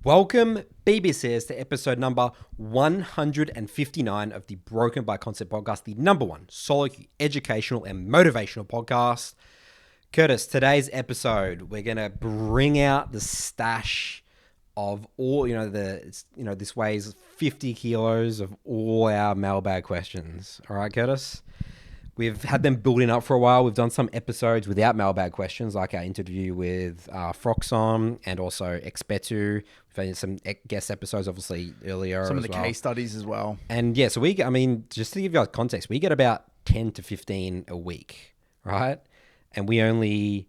Welcome, BBCers, to episode number 159 of the Broken by Concept podcast, the number one solo educational and motivational podcast. Curtis, today's episode, we're going to bring out the stash of all, this weighs 50 kilos of all our mailbag questions. All right, Curtis? We've had them building up for a while. We've done some episodes without mailbag questions, like our interview with Froxon and also Expetu. We've had some guest episodes, obviously, earlier. Some of the case studies as well. And yeah, so just to give you guys context, we get about 10 to 15 a week, right? And we only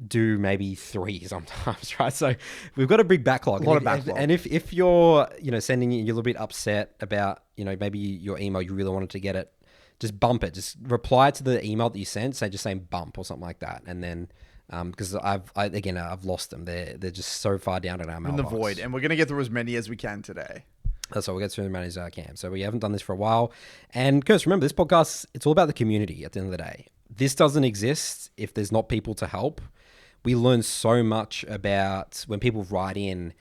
do maybe 3 sometimes, right? So we've got a big backlog. A lot of backlog. And if you're, sending, you're a little bit upset about, maybe your email, you really wanted to get it, just bump it. Just reply to the email that you sent, just saying bump or something like that. And then, because I've lost them. They're just so far down in our mailbox. In the void. And we're going to get through as many as we can today. That's all. We'll get through as many as I can. So we haven't done this for a while. And Curtis, remember, this podcast, it's all about the community at the end of the day. This doesn't exist if there's not people to help. We learn so much about when people write in,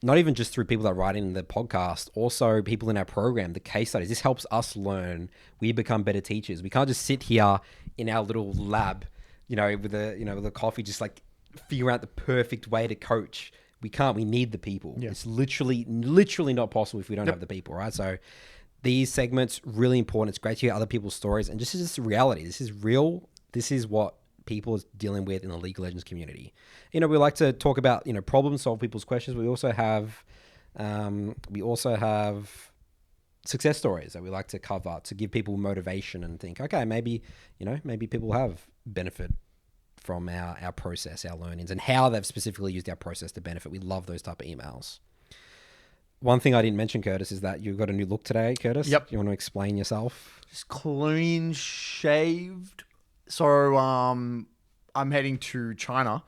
not even just through people that write in the podcast, also people in our program, the case studies. This helps us learn. We become better teachers. We can't just sit here in our little lab, with a coffee, just like figure out the perfect way to coach. We can't. We need the people. Yeah. It's literally not possible if we don't have the people, right? So these segments, really important. It's great to hear other people's stories. And this is just reality. This is real. This is what people are dealing with in the League of Legends community. We like to talk about, problems, solve people's questions. We also have success stories that we like to cover to give people motivation and think, okay, maybe people have benefit from our process, our learnings, and how they've specifically used our process to benefit. We love those type of emails. One thing I didn't mention, Curtis, is that you've got a new look today, Curtis. Yep. You want to explain yourself? Just clean shaved. So I'm heading to China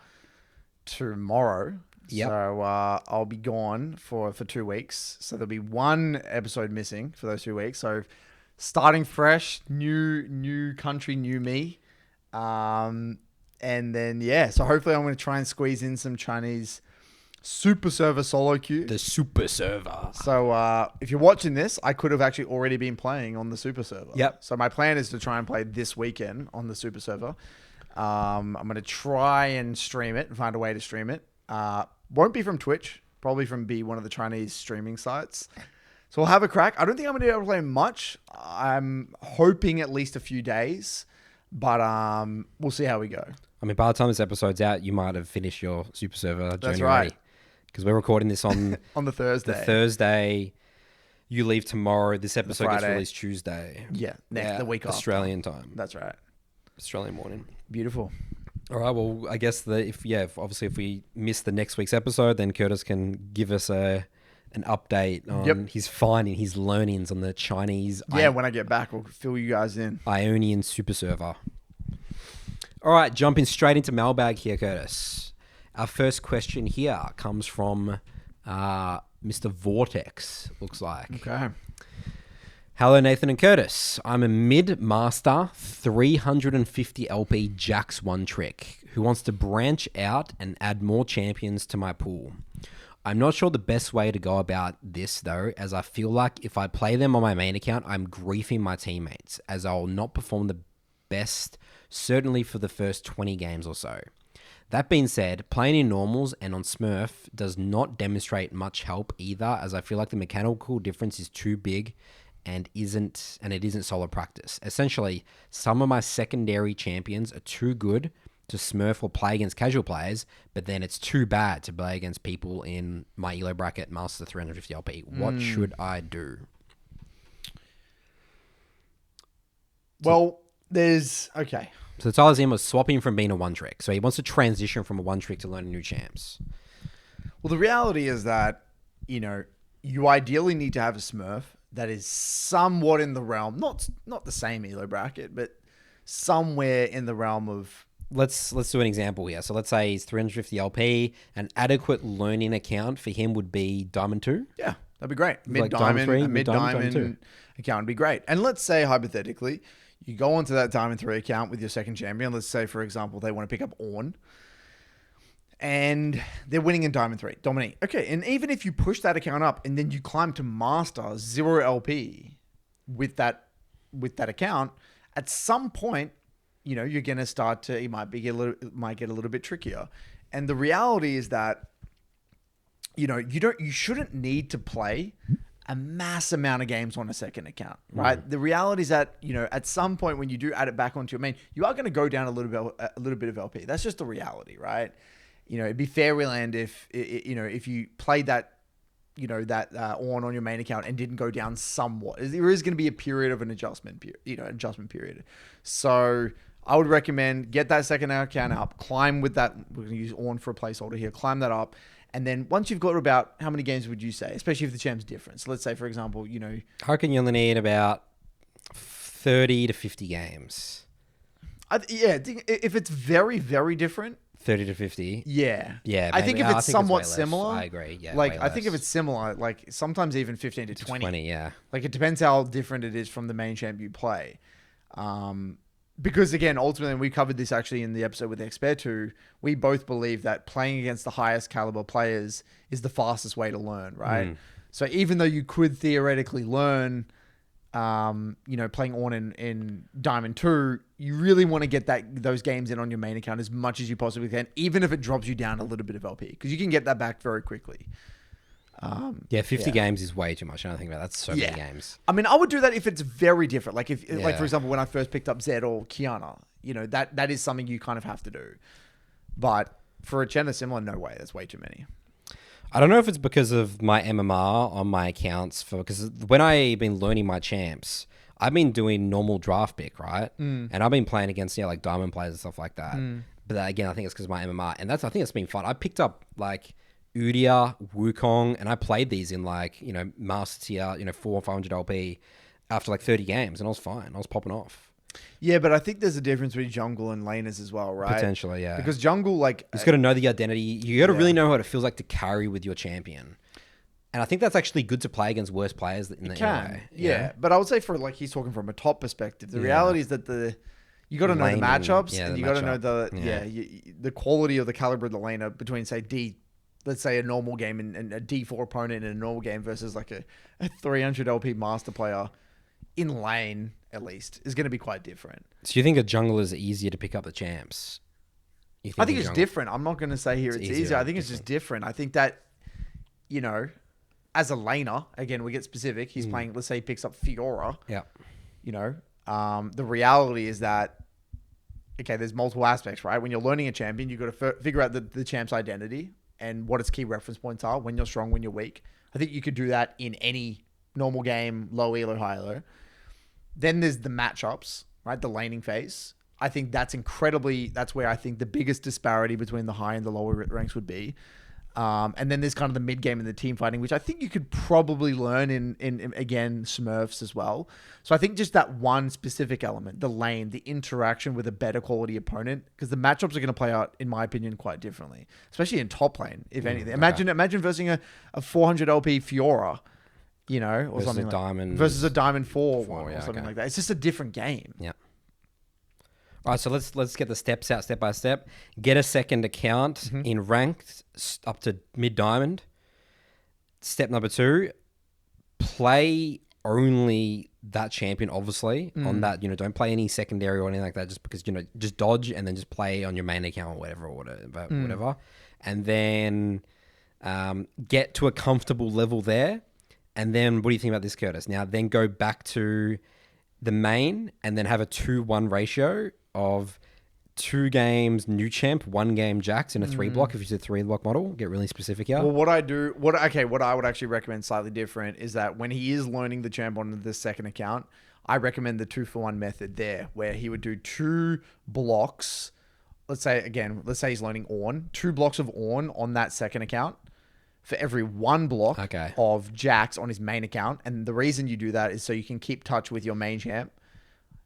tomorrow. Yep. So I'll be gone for 2 weeks. So there'll be one episode missing for those 2 weeks. So starting fresh, new country, new me. And then, so hopefully I'm going to try and squeeze in some Chinese super server solo queue. The super server. So if you're watching this, I could have actually already been playing on the super server. Yep. So my plan is to try and play this weekend on the super server. I'm going to try and stream it and find a way to stream it. Won't be from Twitch, probably from one of the Chinese streaming sites. So we'll have a crack. I don't think I'm going to be able to play much. I'm hoping at least a few days, but we'll see how we go. I mean, by the time this episode's out, you might have finished your super server journey. That's right. Already. Because we're recording this on on the Thursday. The Thursday. You leave tomorrow. This episode gets released Tuesday. Yeah, the week after. Australian time. That's right. Australian morning. Beautiful. All right. Well, I guess if we miss the next week's episode, then Curtis can give us an update on his finding, his learnings on the Chinese. When I get back, we'll fill you guys in. Ionian super server. All right, jumping straight into Mailbag here, Curtis. Our first question here comes from Mr. Vortex, looks like. Okay. Hello, Nathan and Curtis. I'm a mid-master 350 LP Jax One Trick who wants to branch out and add more champions to my pool. I'm not sure the best way to go about this, though, as I feel like if I play them on my main account, I'm griefing my teammates, as I'll not perform the best, certainly for the first 20 games or so. That being said, playing in normals and on Smurf does not demonstrate much help either, as I feel like the mechanical difference is too big and it isn't solid practice. Essentially, some of my secondary champions are too good to Smurf or play against casual players, but then it's too bad to play against people in my elo bracket Master 350 LP. What should I do? Well, okay. So Tyler's aim was swapping from being a one trick. So he wants to transition from a one trick to learning new champs. Well, the reality is that, you ideally need to have a Smurf that is somewhat in the realm, not the same elo bracket, but somewhere in the realm of... Let's do an example here. So let's say he's 350 LP. An adequate learning account for him would be Diamond 2. Yeah, that'd be great. Mid-Diamond, mid-Diamond account would be great. And let's say, hypothetically, you go onto that Diamond 3 account with your second champion. Let's say, for example, they want to pick up Ornn. and they're winning in Diamond 3, Dominique. Okay, and even if you push that account up and then you climb to Master 0 LP with that account, at some point, you know, you're gonna start to it might get a little bit trickier. And the reality is that, you know, you shouldn't need to play a mass amount of games on a second account, right? The reality is that, you know, at some point when you do add it back onto your main, you are going to go down a little bit of LP. That's just the reality, right? You know, it'd be Fairyland if you played that, you know, that on your main account and didn't go down somewhat. There is going to be a period of an adjustment period. So I would recommend get that second account up, climb with that. We're going to use on for a placeholder here. Climb that up. And then once you've got about, how many games would you say, especially if the champ's different? So let's say, for example, you know, I reckon you only need about 30 to 50 games. If it's very, very different. 30 to 50. Yeah. Yeah. I think if it's somewhat similar. I agree. Yeah. Like, I think if it's similar, like sometimes even 15 to 20. 20, yeah. Like it depends how different it is from the main champ you play. Because again, ultimately, we covered this actually in the episode with Expertu, we both believe that playing against the highest caliber players is the fastest way to learn, right? So even though you could theoretically learn, you know, playing on in Diamond 2, you really want to get those games in on your main account as much as you possibly can, even if it drops you down a little bit of LP, because you can get that back very quickly. 50 games is way too much. I don't think about that. That's so many games. I mean, I would do that if it's very different. Like like for example, when I first picked up Zed or Kiana, you know, that is something you kind of have to do. But for a Chen similar, no way. That's way too many. I don't know if it's because of my MMR on my accounts, because when I've been learning my champs, I've been doing normal draft pick, right? And I've been playing against, you know, like diamond players and stuff like that. But again, I think it's because of my MMR, and I think it's been fun. I picked up like Udia, Wukong, and I played these in like, you know, master tier, you know, 400 or 500 LP after like 30 games, and I was fine. I was popping off. Yeah, but I think there's a difference between jungle and laners as well, right? Potentially, yeah. Because jungle, like, you just got to know the identity. You got to really know what it feels like to carry with your champion. And I think that's actually good to play against worse players in the way. Yeah, but I would say for like he's talking from a top perspective. The reality is that you got to know the matchups, and you got to know the quality or the caliber of the laner between, say, let's say a normal game and a D4 opponent in a normal game versus like a 300 LP master player in lane, at least, is going to be quite different. So you think a jungle is easier to pick up the champs? I think it's different. I'm not going to say here it's easier. I think it's just different. I think that, you know, as a laner, again, we get specific. He's playing, let's say he picks up Fiora. Yeah. You know, the reality is that, okay, there's multiple aspects, right? When you're learning a champion, you've got to figure out the champ's identity and what its key reference points are, when you're strong, when you're weak. I think you could do that in any normal game, low elo, high elo. Then there's the matchups, right? The laning phase. I think that's where I think the biggest disparity between the high and the lower ranks would be. And then there's kind of the mid game and the team fighting, which I think you could probably learn in again, Smurfs as well. So I think just that one specific element, the lane, the interaction with a better quality opponent, because the matchups are going to play out, in my opinion, quite differently, especially in top lane, if anything. Imagine versus a 400 LP Fiora, you know, or versus something versus a Diamond 4 or something like that. It's just a different game. Yeah. All right, so let's get the steps out step by step. Get a second account in ranked up to mid diamond. Step number 2, play only that champion, obviously, on that, you know, don't play any secondary or anything like that, just because, you know, just dodge and then just play on your main account or whatever. And then get to a comfortable level there. And then what do you think about this, Curtis? Now, then go back to the main and then have a 2-1 ratio of 2 games new champ, 1 game Jax in a 3 block. If you use a 3 block model, get really specific here. Well, what I would actually recommend slightly different is that when he is learning the champ on the second account, I recommend the 2-for-1 method there, where he would do 2 blocks. Let's say he's learning Ornn, 2 blocks of Ornn on that second account for every 1 block of Jax on his main account. And the reason you do that is so you can keep touch with your main champ.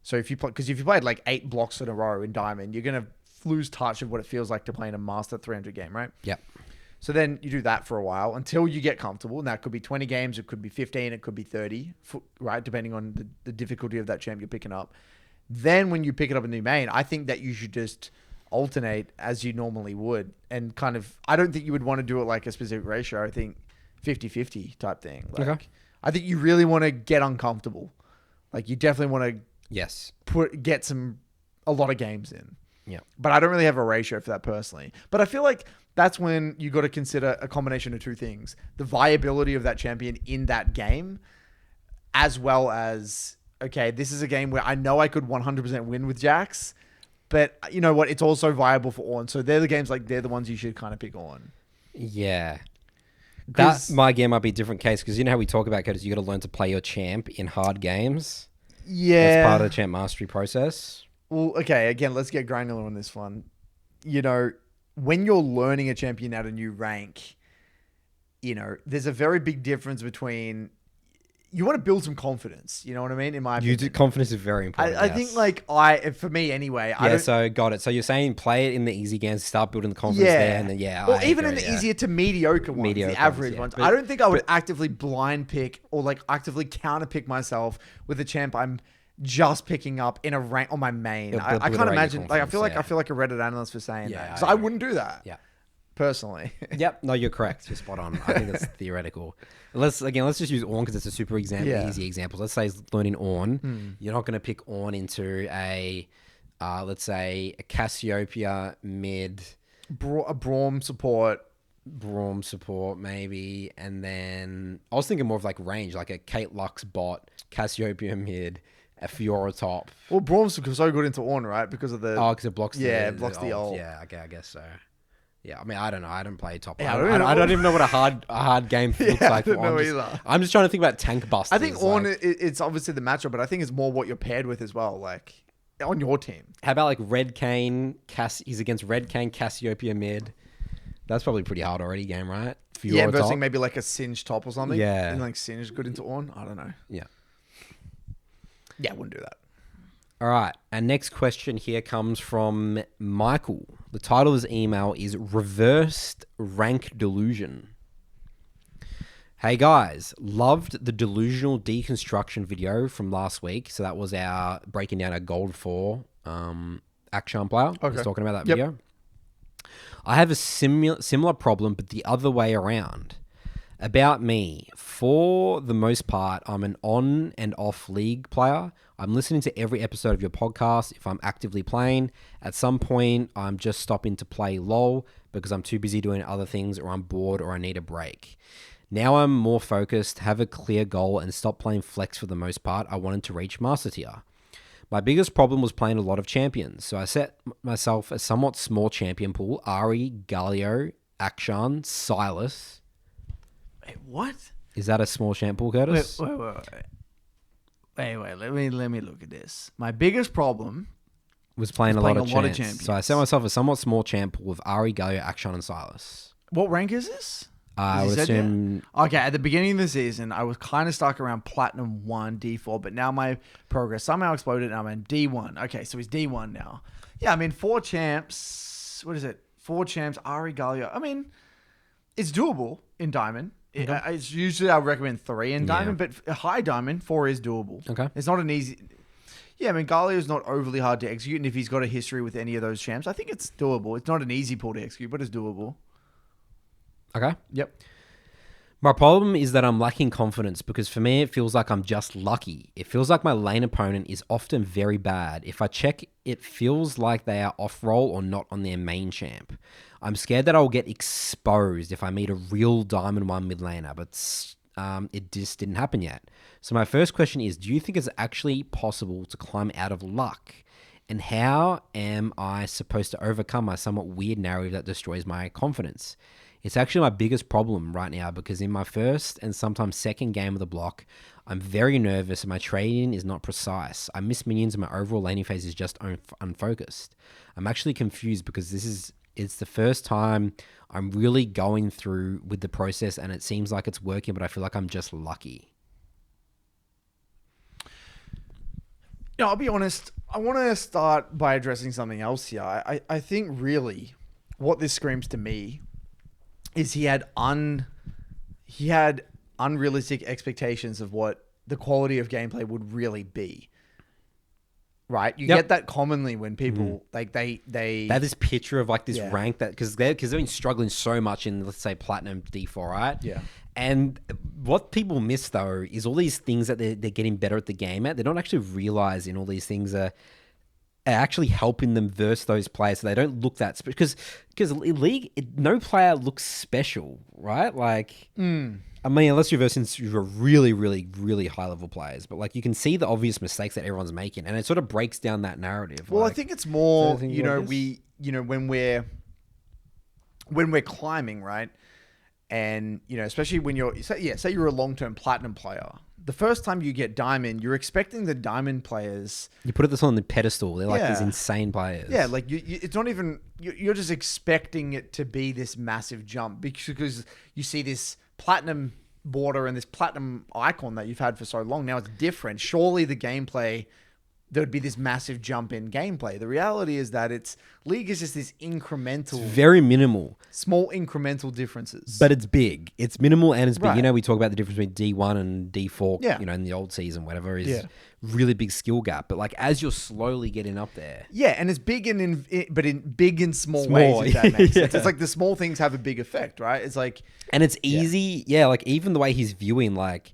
So if you played like 8 blocks in a row in Diamond, you're going to lose touch of what it feels like to play in a Master 300 game, right? Yep. So then you do that for a while until you get comfortable. And that could be 20 games, it could be 15, it could be 30, right? Depending on the difficulty of that champ you're picking up. Then when you pick it up in the main, I think that you should just alternate as you normally would. And kind of, I don't think you would want to do it like a specific ratio. I think 50-50 type thing. Like, Okay. I think you really want to get uncomfortable. Like, you definitely want to Yes. get a lot of games in. Yeah. But I don't really have a ratio for that personally. But I feel like that's when you got to consider a combination of two things: the viability of that champion in that game, as well as, okay, this is a game where I know I could 100% win with Jax, but you know what? It's also viable for Ornn. So they're the games, like, they're the ones you should kind of pick on. Yeah. That my game might be a different case because you know how we talk about Kajus, you got to learn to play your champ in hard games. Yeah. That's part of the champ mastery process. Well, okay, again, let's get granular on this one. You know, when you're learning a champion at a new rank, you know, there's a very big difference between... You want to build some confidence, you know what I mean? In my opinion. Confidence is very important. I think, like, for me anyway... So got it. So you're saying play it in the easy games, start building the confidence there, and then, or even in the easier to mediocre ones, the average ones. But I don't think I would actively blind pick or, like, actively counter pick myself with a champ I'm just picking up in a rank on my main. I can't imagine. Like, I feel like a Reddit analyst for saying that, because I wouldn't do that. Yeah, personally. Yep. No, you're correct. You're spot on. I think that's theoretical. Let's just use Ornn because it's a super easy example. Let's say he's learning Ornn. You're not going to pick Ornn into a, let's say, a Cassiopeia mid, a Braum support. Maybe, and then I was thinking more of like range, like a Kate Lux bot, Cassiopeia mid, a Fiora top. Well, Braum's so good into Ornn, right? Because of the because it blocks the ult. Yeah, okay, I guess so. Yeah, I mean, I don't know. I don't play top. Yeah, I don't even know what a hard game looks like. I don't know either. I'm just trying to think about tank busters. I think Ornn, it's obviously the matchup, but I think it's more what you're paired with as well, like on your team. How about like Red Cane? He's against Red Cane, Cassiopeia mid. That's probably pretty hard already game, right? Fiora versus top. Maybe like a Singe top or something. Yeah. And like Singe good into Ornn. I don't know. Yeah. Yeah, I wouldn't do that. All right. Our next question here comes from Michael. The title of his email is Reversed Rank Delusion. Hey guys, loved the delusional deconstruction video from last week. So that was our breaking down our Gold 4 Akshan player. Okay. I was talking about that video. I have a similar problem, but the other way around. About me, for the most part, I'm an on and off league player. I'm listening to every episode of your podcast if I'm actively playing. At some point, I'm just stopping to play LOL because I'm too busy doing other things or I'm bored or I need a break. Now I'm more focused, have a clear goal, and stop playing flex for the most part. I wanted to reach Master Tier. My biggest problem was playing a lot of champions, so I set myself a somewhat small champion pool: Ahri, Galio, Akshan, Silas. Wait, what? Is that a small champ pool, Curtis? Wait. Let me look at this. My biggest problem was playing a lot of champions. So I set myself a somewhat small champ pool of Ahri, Galio, Akshan, and Silas. What rank is this? I would assume... Okay, at the beginning of the season, I was kind of stuck around Platinum 1, D4, but now my progress somehow exploded and I'm in D1. Okay, so he's D1 now. Yeah, I mean, 4 champs. What is it? 4 champs, Ahri, Galio. I mean, it's doable in Diamond. Okay. It's usually I recommend 3 in Diamond, but high Diamond, 4 is doable. Okay. It's not an easy... Yeah, I mean, Galio is not overly hard to execute, and if he's got a history with any of those champs, I think it's doable. It's not an easy pool to execute, but it's doable. Okay. Yep. My problem is that I'm lacking confidence because for me, it feels like I'm just lucky. It feels like my lane opponent is often very bad. If I check, it feels like they are off-roll or not on their main champ. I'm scared that I'll get exposed if I meet a real Diamond 1 mid laner, but it just didn't happen yet. So my first question is, do you think it's actually possible to climb out of luck? And how am I supposed to overcome my somewhat weird narrative that destroys my confidence? It's actually my biggest problem right now because in my first and sometimes second game of the block, I'm very nervous and my trading is not precise. I miss minions and my overall laning phase is just unfocused. I'm actually confused because it's the first time I'm really going through with the process and it seems like it's working, but I feel like I'm just lucky. Yeah, I'll be honest. I want to start by addressing something else here. I think really what this screams to me is he had unrealistic expectations of what the quality of gameplay would really be. right? You get that commonly when people like they have this picture of like this Yeah. rank that because they've been struggling so much in, let's say, platinum D4, right? Yeah. And what people miss though is all these things that they're getting better at the game at. They're not actually realizing all these things are actually helping them verse those players, so they don't look that because in League, no player looks special, right? Like, I mean, unless you're versing your really, really, really high level players, but like you can see the obvious mistakes that everyone's making, and it sort of breaks down that narrative. Well, like, I think it's more, think you what know, it is? when we're climbing, right? And, you know, especially when say you're a long-term platinum player. The first time you get diamond, you're expecting the diamond players. You put this on the pedestal. They're like these Yeah. insane players. Yeah, like it's not even, you're just expecting it to be this massive jump because you see this platinum border and this platinum icon that you've had for so long. Now it's different. Surely the gameplay, there would be this massive jump in gameplay. The reality is that League is just this incremental, very minimal, small incremental differences. but it's big. It's minimal and it's big. Right. You know, we talk about the difference between D1 and D4. Yeah. You know, in the old season, whatever is Yeah. really big skill gap. But like as you're slowly getting up there, yeah, and it's big but in big and small Small, ways. If that makes sense. yeah. It's like the small things have a big effect, right? It's like, and it's easy. Yeah, like even the way he's viewing, like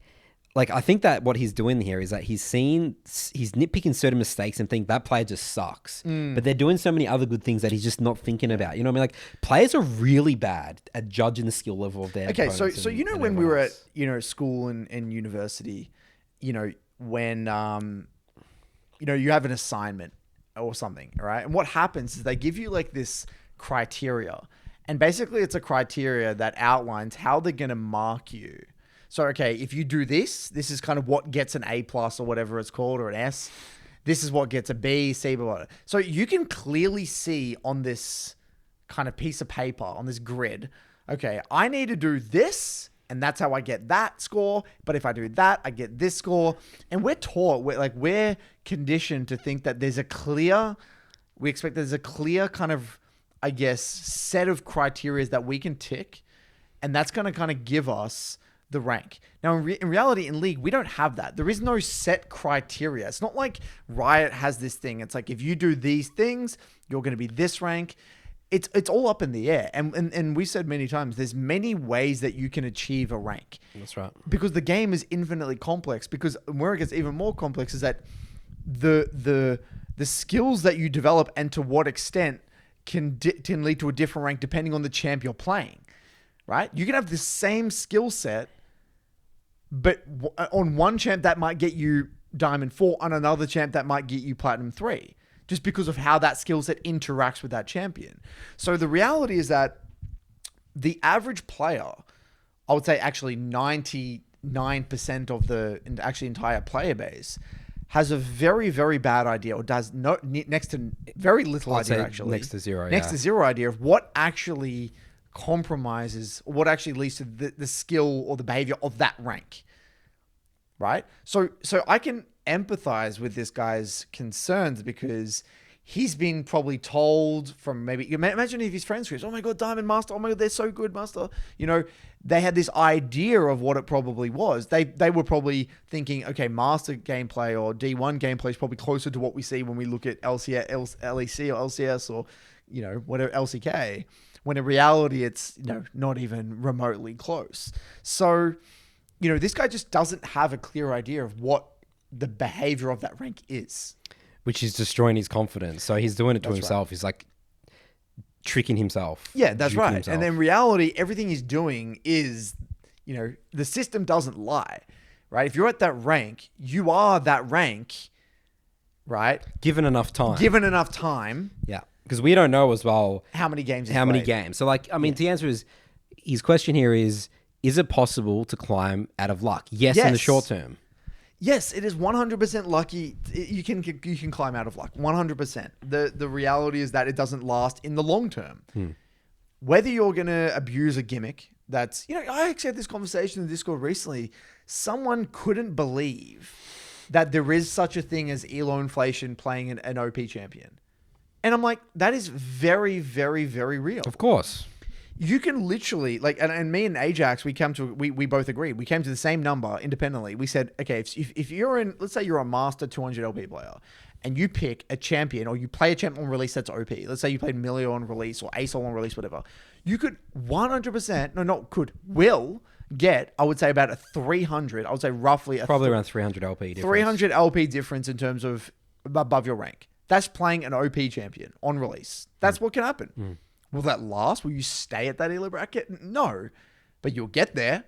I think that what he's doing here is that he's nitpicking certain mistakes and think that player just sucks. But they're doing so many other good things that he's just not thinking about. You know what I mean? Like players are really bad at judging the skill level of their okay, so opponents you know and when we were everyone at, else. you know, school and university, you know, when you know, you have an assignment or something, right? And what happens is they give you like this criteria, and basically it's a criteria that outlines how they're going to mark you. So, okay, if you do this is kind of what gets an A+ or whatever it's called, or an S. This is what gets a B, C, blah, blah. So you can clearly see on this kind of piece of paper, on this grid, okay, I need to do this, and that's how I get that score. But if I do that, I get this score. And we're conditioned to think that we expect there's a clear kind of, I guess, set of criteria that we can tick, and that's going to kind of give us the rank. Now, in reality, in League, we don't have that. There is no set criteria. It's not like Riot has this thing. It's like, if you do these things, you're going to be this rank. It's all up in the air. And we said many times, there's many ways that you can achieve a rank. That's right. Because the game is infinitely complex. Because where it gets even more complex is that the skills that you develop and to what extent can lead to a different rank depending on the champ you're playing. Right? You can have the same skill set, but on one champ that might get you Diamond 4, on another champ that might get you Platinum 3, just because of how that skill set interacts with that champion. So the reality is that the average player, I would say actually 99% of the entire player base, has a very, very bad idea, or does next to very little I'd say idea, actually. next to zero, Next yeah. to zero idea of what actually compromises, or what actually leads to the skill or the behavior of that rank. Right? So I can empathize with this guy's concerns, because he's been probably told from maybe, imagine if his friends screams, "Oh my God, Diamond Master, oh my God, they're so good, Master." You know, they had this idea of what it probably was. They were probably thinking, okay, Master gameplay or D1 gameplay is probably closer to what we see when we look at LEC or LCS or, you know, whatever, LCK, when in reality it's, you know, not even remotely close. So, you know, this guy just doesn't have a clear idea of what the behavior of that rank is. Which is destroying his confidence. So he's doing it to himself. He's like tricking himself. Yeah, that's juking right. himself. And then reality, everything he's doing is, you know, the system doesn't lie, right? If you're at that rank, you are that rank, right? Given enough time. Given enough time. Yeah. Because we don't know as well How many games he's how many played. games. So like, I mean, the answer is, his question here is it possible to climb out of luck? Yes, in the Yes. short term. Yes, it is 100% lucky. You can climb out of luck, 100%. The reality is that it doesn't last in the long term. Whether you're going to abuse a gimmick, that's, you know, I actually had this conversation in Discord recently. Someone couldn't believe that there is such a thing as elo inflation playing an OP champion. And I'm like, that is very, very, very real. Of course. You can literally, like, and me and Ajax, we both agreed. We came to the same number independently. We said, okay, if you're in, let's say you're a master 200 LP player, and you pick a champion or you play a champion on release that's OP. Let's say you played Milio on release or Asol on release, whatever. You could 100%, will get, I would say about a 300, I would say roughly probably around 300 LP difference. 300 LP difference in terms of above your rank. That's playing an OP champion on release. That's what can happen. Will that last? Will you stay at that elo bracket? No, but you'll get there.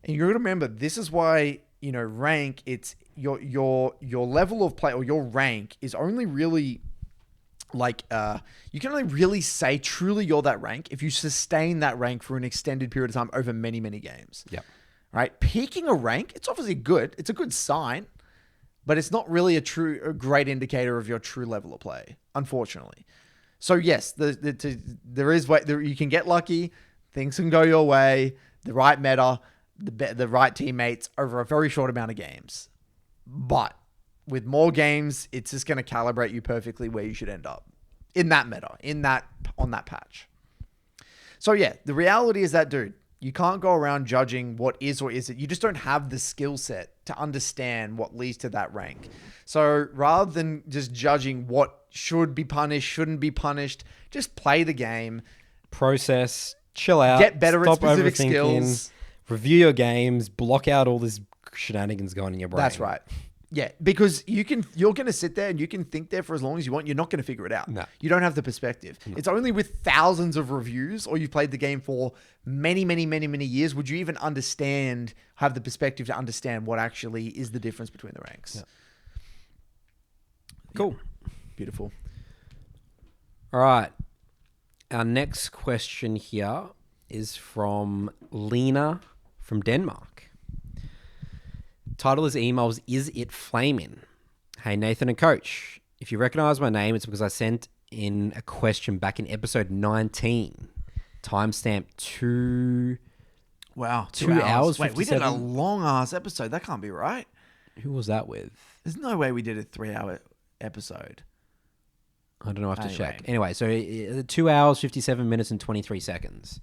And you're going to remember, this is why, rank, it's your level of play or your rank is only really you can only really say truly you're that rank if you sustain that rank for an extended period of time over many, many games. Yeah. Right? Peaking a rank, it's obviously good. It's a good sign, but it's not really a great indicator of your true level of play, unfortunately. So yes, there is way you can get lucky. Things can go your way. The right meta, the right teammates over a very short amount of games. But with more games, it's just going to calibrate you perfectly where you should end up in that meta, on that patch. So yeah, the reality is that, dude, you can't go around judging what is or isn't. You just don't have the skill set to understand what leads to that rank. So rather than just judging what should be punished, shouldn't be punished, just play the game. Process, chill out. Get better at stop specific overthinking, skills. Review your games. Block out all this shenanigans going in your brain. That's right. Yeah, because you're going to sit there and you can think there for as long as you want. You're not going to figure it out. No. You don't have the perspective. No. It's only with thousands of reviews or you've played the game for many, many, many, many years would you even have the perspective to understand what actually is the difference between the ranks. Yeah. Cool. Yeah. Beautiful. All right. Our next question here is from Lina from Denmark. Title of his emails, Is It Flaming? Hey, Nathan and Coach. If you recognize my name, it's because I sent in a question back in episode 19. Timestamp 2... Wow. 2 hours, Wait, 57. we did a long-ass episode. That can't be right. Who was that with? There's no way we did a 3-hour episode. I don't know. I have to check. Anyway, so 2 hours, 57 minutes and 23 seconds.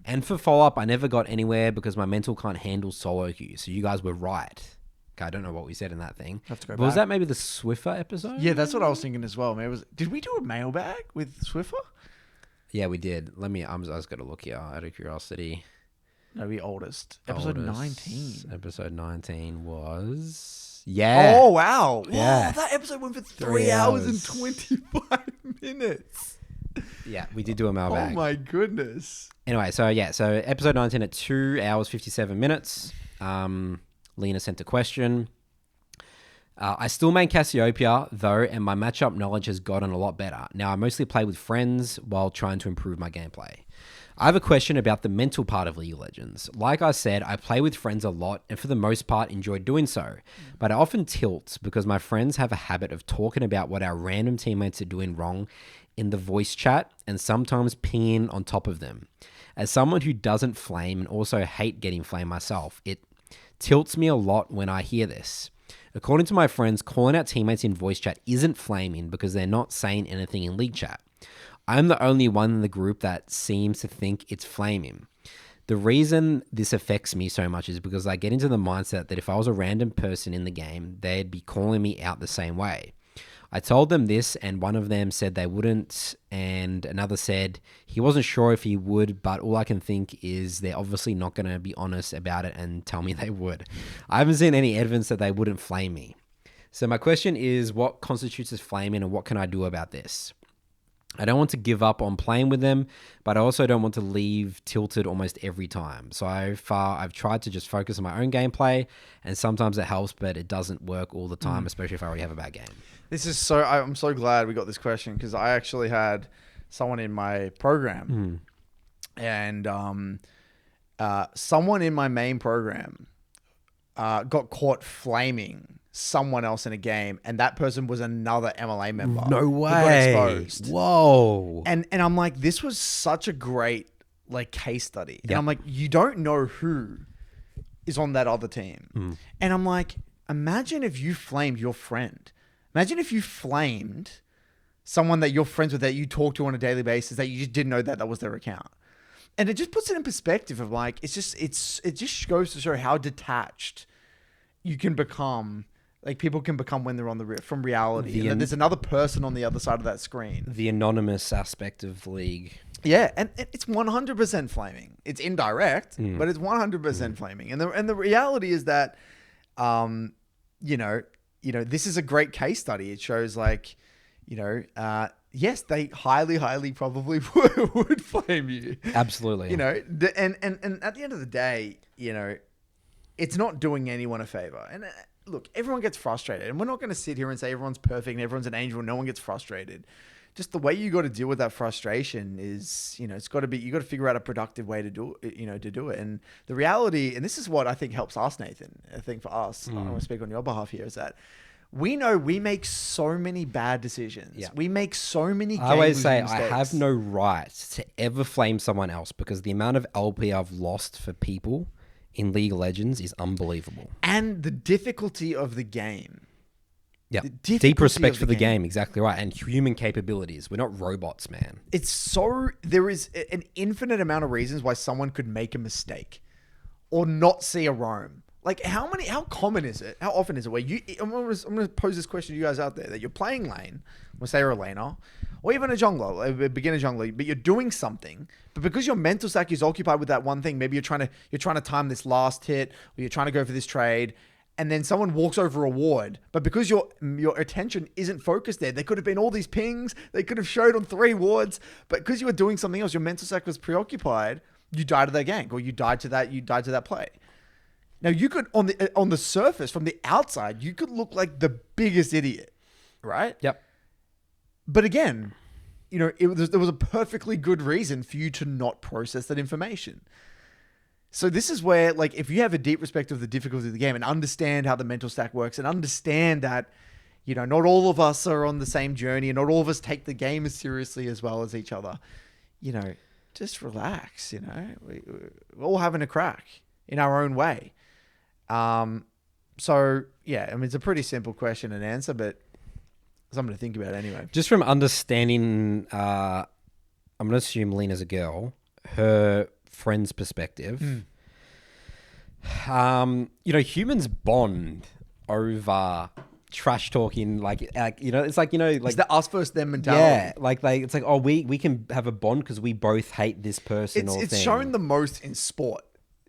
And for follow-up, I never got anywhere because my mental can't handle solo queues. So you guys were right. Okay, I don't know what we said in that thing. Have to go but back. Was that maybe the Swiffer episode? Yeah, that's what I was thinking as well. Did we do a mailbag with Swiffer? Yeah, we did. I was going to look here out of curiosity. No, we oldest. Episode 19. Episode 19 was... Yeah. Oh, wow. Yeah. Whoa, that episode went for 3 hours and 25 minutes. Yeah, we did do a mailbag. Oh, my goodness. Anyway, so episode 19 at 2 hours, 57 minutes. Lina sent a question. I still main Cassiopeia, though, and my matchup knowledge has gotten a lot better. Now, I mostly play with friends while trying to improve my gameplay. I have a question about the mental part of League of Legends. Like I said, I play with friends a lot and for the most part enjoy doing so. But I often tilt because my friends have a habit of talking about what our random teammates are doing wrong in the voice chat and sometimes pinging on top of them. As someone who doesn't flame and also hate getting flamed myself, it tilts me a lot when I hear this. According to my friends, calling out teammates in voice chat isn't flaming because they're not saying anything in league chat. I'm the only one in the group that seems to think it's flaming. The reason this affects me so much is because I get into the mindset that if I was a random person in the game, they'd be calling me out the same way. I told them this and one of them said they wouldn't and another said he wasn't sure if he would, but all I can think is they're obviously not going to be honest about it and tell me they would. I haven't seen any evidence that they wouldn't flame me. So my question is, what constitutes as flaming and what can I do about this? I don't want to give up on playing with them, but I also don't want to leave tilted almost every time. So far, I've tried to just focus on my own gameplay, and sometimes it helps, but it doesn't work all the time, especially if I already have a bad game. I'm so glad we got this question because I actually had someone in my program and someone in my main program got caught flaming someone else in a game, and that person was another MLA member. No way. Got exposed. Whoa. And I'm like, this was such a great case study. Yep. And I'm like, you don't know who is on that other team. And I'm like, imagine if you flamed your friend. Imagine if you flamed someone that you're friends with, that you talk to on a daily basis, that you just didn't know that was their account. And it just puts it in perspective of it just goes to show how detached you can become like people can become when they're on from reality. And then there's another person on the other side of that screen. The anonymous aspect of League. Yeah, and it's 100% flaming. It's indirect, but it's 100% flaming. And the reality is that, this is a great case study. It shows like, yes, they highly probably would flame you. Absolutely. And at the end of the day, it's not doing anyone a favor. And look, everyone gets frustrated, and we're not going to sit here and say everyone's perfect and everyone's an angel. No one gets frustrated. Just the way you got to deal with that frustration is, it's got to be, you got to figure out a productive way to do it, to do it. And the reality, and this is what I think helps us, Nathan, I think for us, I want to speak on your behalf here, is that we know we make so many bad decisions. Yeah. We make so many I always say mistakes. I have no right to ever flame someone else because the amount of LP I've lost for people in League of Legends is unbelievable. And the difficulty of the game. Yeah, deep respect for the game. Exactly right. And human capabilities. We're not robots, man. There is an infinite amount of reasons why someone could make a mistake or not see a roam. Like how common is it? How often is it where I'm going to pose this question to you guys out there that you're playing lane, we'll say you're a laner, or even a jungler, a beginner jungler, but you're doing something, but because your mental stack is occupied with that one thing, maybe you're trying to time this last hit, or you're trying to go for this trade, and then someone walks over a ward, but because your attention isn't focused there, there could have been all these pings, they could have showed on 3 wards, but because you were doing something else, your mental stack was preoccupied, you died to that gank, or you died to that play. Now you could, on the surface, from the outside, you could look like the biggest idiot, right? Yep. But again, there was a perfectly good reason for you to not process that information. So this is where, like, if you have a deep respect of the difficulty of the game and understand how the mental stack works and understand that, not all of us are on the same journey and not all of us take the game as seriously as well as each other, just relax, we're all having a crack in our own way. So yeah, I mean, it's a pretty simple question and answer, but something to think about anyway. Just from understanding, I'm going to assume Lina's a girl, her friend's perspective. Humans bond over trash talking, like it's like, it's the us versus them mentality. Yeah, it's like, oh, we can have a bond because we both hate this person. It's shown the most in sport.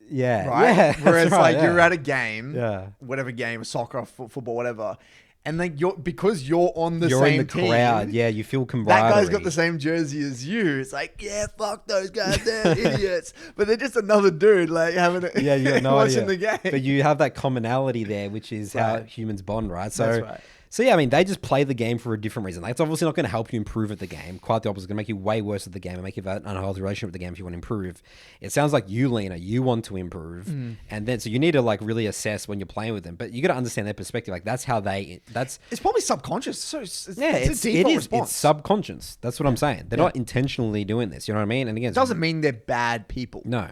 Yeah. Right. Yeah, whereas you're at a game, whatever game, soccer, football, whatever. And then because you're on the same in the team, crowd. Yeah, you feel camaraderie. That guy's got the same jersey as you. It's like, yeah, fuck those guys, they're idiots. But they're just another dude, like having you got no watching idea. the game. But you have that commonality there, which is how humans bond, right? So, that's right. So yeah, I mean, they just play the game for a different reason. Like, it's obviously not going to help you improve at the game. Quite the opposite. It's going to make you way worse at the game and make you have an unhealthy relationship with the game if you want to improve. It sounds like you, Lina, you want to improve. And then, so you need to like really assess when you're playing with them. But you got to understand their perspective. Like it's probably subconscious. So it's it is. It's subconscious. That's what I'm saying. They're not intentionally doing this. You know what I mean? And again, it doesn't mean they're bad people. No.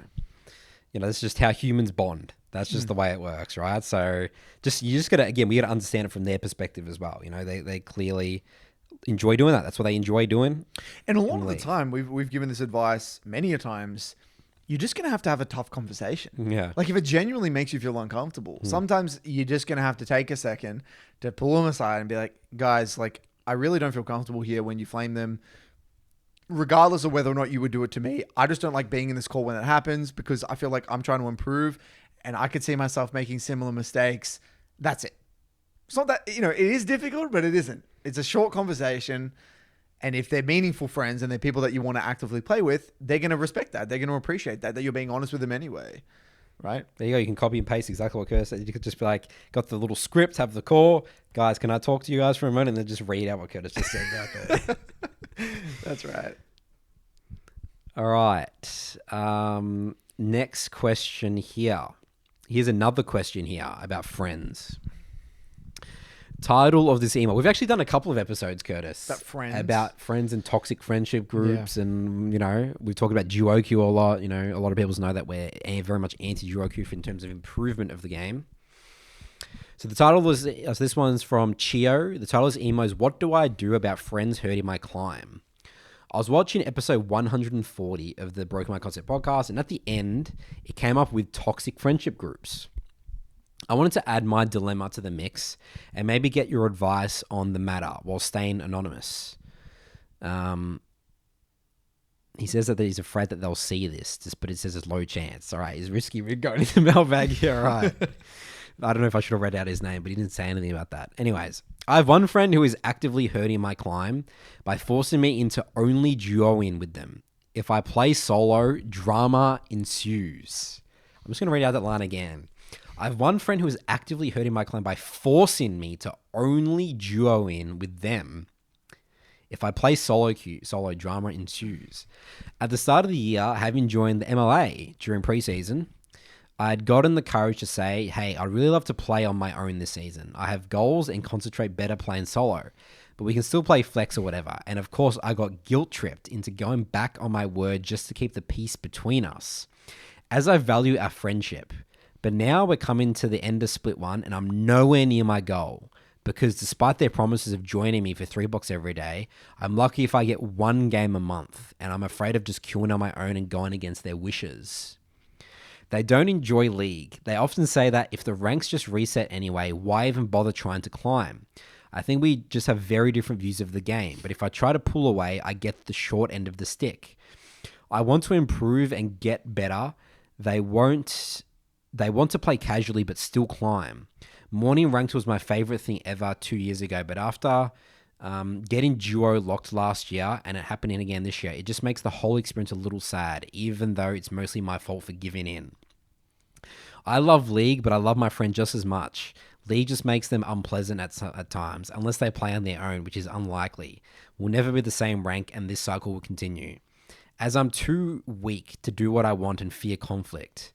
That's just how humans bond. That's just the way it works, right? So you just gotta, again, we gotta understand it from their perspective as well. They clearly enjoy doing that. That's what they enjoy doing. And a lot of the time, we've given this advice many a times. You're just gonna have to have a tough conversation. Yeah. Like if it genuinely makes you feel uncomfortable, sometimes you're just gonna have to take a second to pull them aside and be like, guys, like I really don't feel comfortable here when you flame them. Regardless of whether or not you would do it to me, I just don't like being in this call when it happens because I feel like I'm trying to improve and I could see myself making similar mistakes. That's it. It's not that, it is difficult, but it isn't. It's a short conversation. And if they're meaningful friends and they're people that you want to actively play with, they're going to respect that. They're going to appreciate that you're being honest with them anyway. Right? There you go. You can copy and paste exactly what Curtis said. You could just be like, got the little script, have the call. Guys, can I talk to you guys for a moment? And then just read out what Curtis just said out there. That's right. All right. Next question here. Here's another question here about friends. Title of this email. We've actually done a couple of episodes, Curtis. About friends and toxic friendship groups. Yeah. And, we've talked about duo queue a lot. A lot of people know that we're very much anti-duo queue in terms of improvement of the game. So the title was, this one's from Chiyo. The title is emos, What Do I Do About Friends Hurting My Climb? I was watching episode 140 of the Broken By Concept podcast, and at the end, it came up with toxic friendship groups. I wanted to add my dilemma to the mix and maybe get your advice on the matter while staying anonymous. He says that he's afraid that they'll see this, but it says there's low chance. All right, he's risky. We're going into Mailbag here. All right. I don't know if I should have read out his name, but he didn't say anything about that. Anyways, I have one friend who is actively hurting my climb by forcing me into only duoing with them. If I play solo, drama ensues. I'm just going to read out that line again. I have one friend who is actively hurting my climb by forcing me to only duo in with them. If I play solo, drama ensues. At the start of the year, having joined the MLA during preseason, I had gotten the courage to say, hey, I'd really love to play on my own this season. I have goals and concentrate better playing solo, but we can still play flex or whatever. And of course, I got guilt-tripped into going back on my word just to keep the peace between us, as I value our friendship. But now we're coming to the end of split one, and I'm nowhere near my goal. Because despite their promises of joining me for $3 every day, I'm lucky if I get one game a month, and I'm afraid of just queuing on my own and going against their wishes. They don't enjoy League. They often say that if the ranks just reset anyway, why even bother trying to climb? I think we just have very different views of the game, but if I try to pull away, I get the short end of the stick. I want to improve and get better. They want to play casually but still climb. Morning ranked was my favorite thing ever 2 years ago, but after getting duo locked last year and it happening again this year, it just makes the whole experience a little sad, even though it's mostly my fault for giving in. I love League, but I love my friend just as much. League just makes them unpleasant at times, unless they play on their own, which is unlikely. We'll never be the same rank, and this cycle will continue. As I'm too weak to do what I want and fear conflict,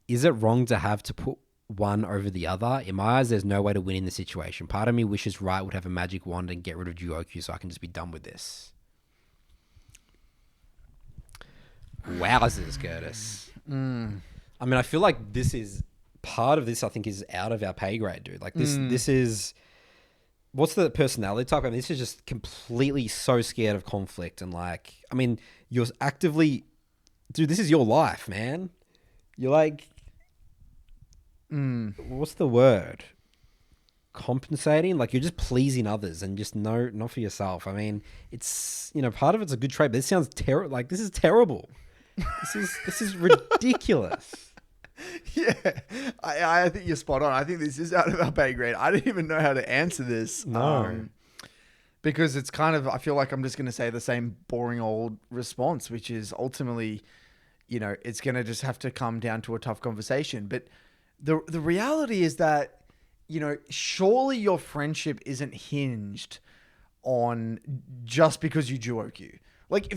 is it wrong to have to put one over the other? In my eyes, there's no way to win in this situation. Part of me wishes Riot would have a magic wand and get rid of duo queue so I can just be done with this. Wowzers, Curtis. I mean, I feel like this is part of this. I think is out of our pay grade, dude. Like this. This is what's the personality type? I mean, this is just completely so scared of conflict and like. I mean, you're actively, dude. This is your life, man. You're like. What's the word? Compensating? Like you're just pleasing others and just not for yourself. I mean, it's, part of it's a good trait, but this sounds terrible. Like this is terrible. This is ridiculous. Yeah, I think you're spot on. I think this is out of our pay grade. I don't even know how to answer this. No. Because it's kind of, I feel like I'm just going to say the same boring old response, which is ultimately, it's going to just have to come down to a tough conversation. But the reality is that, surely your friendship isn't hinged on just because you duo queue. Like,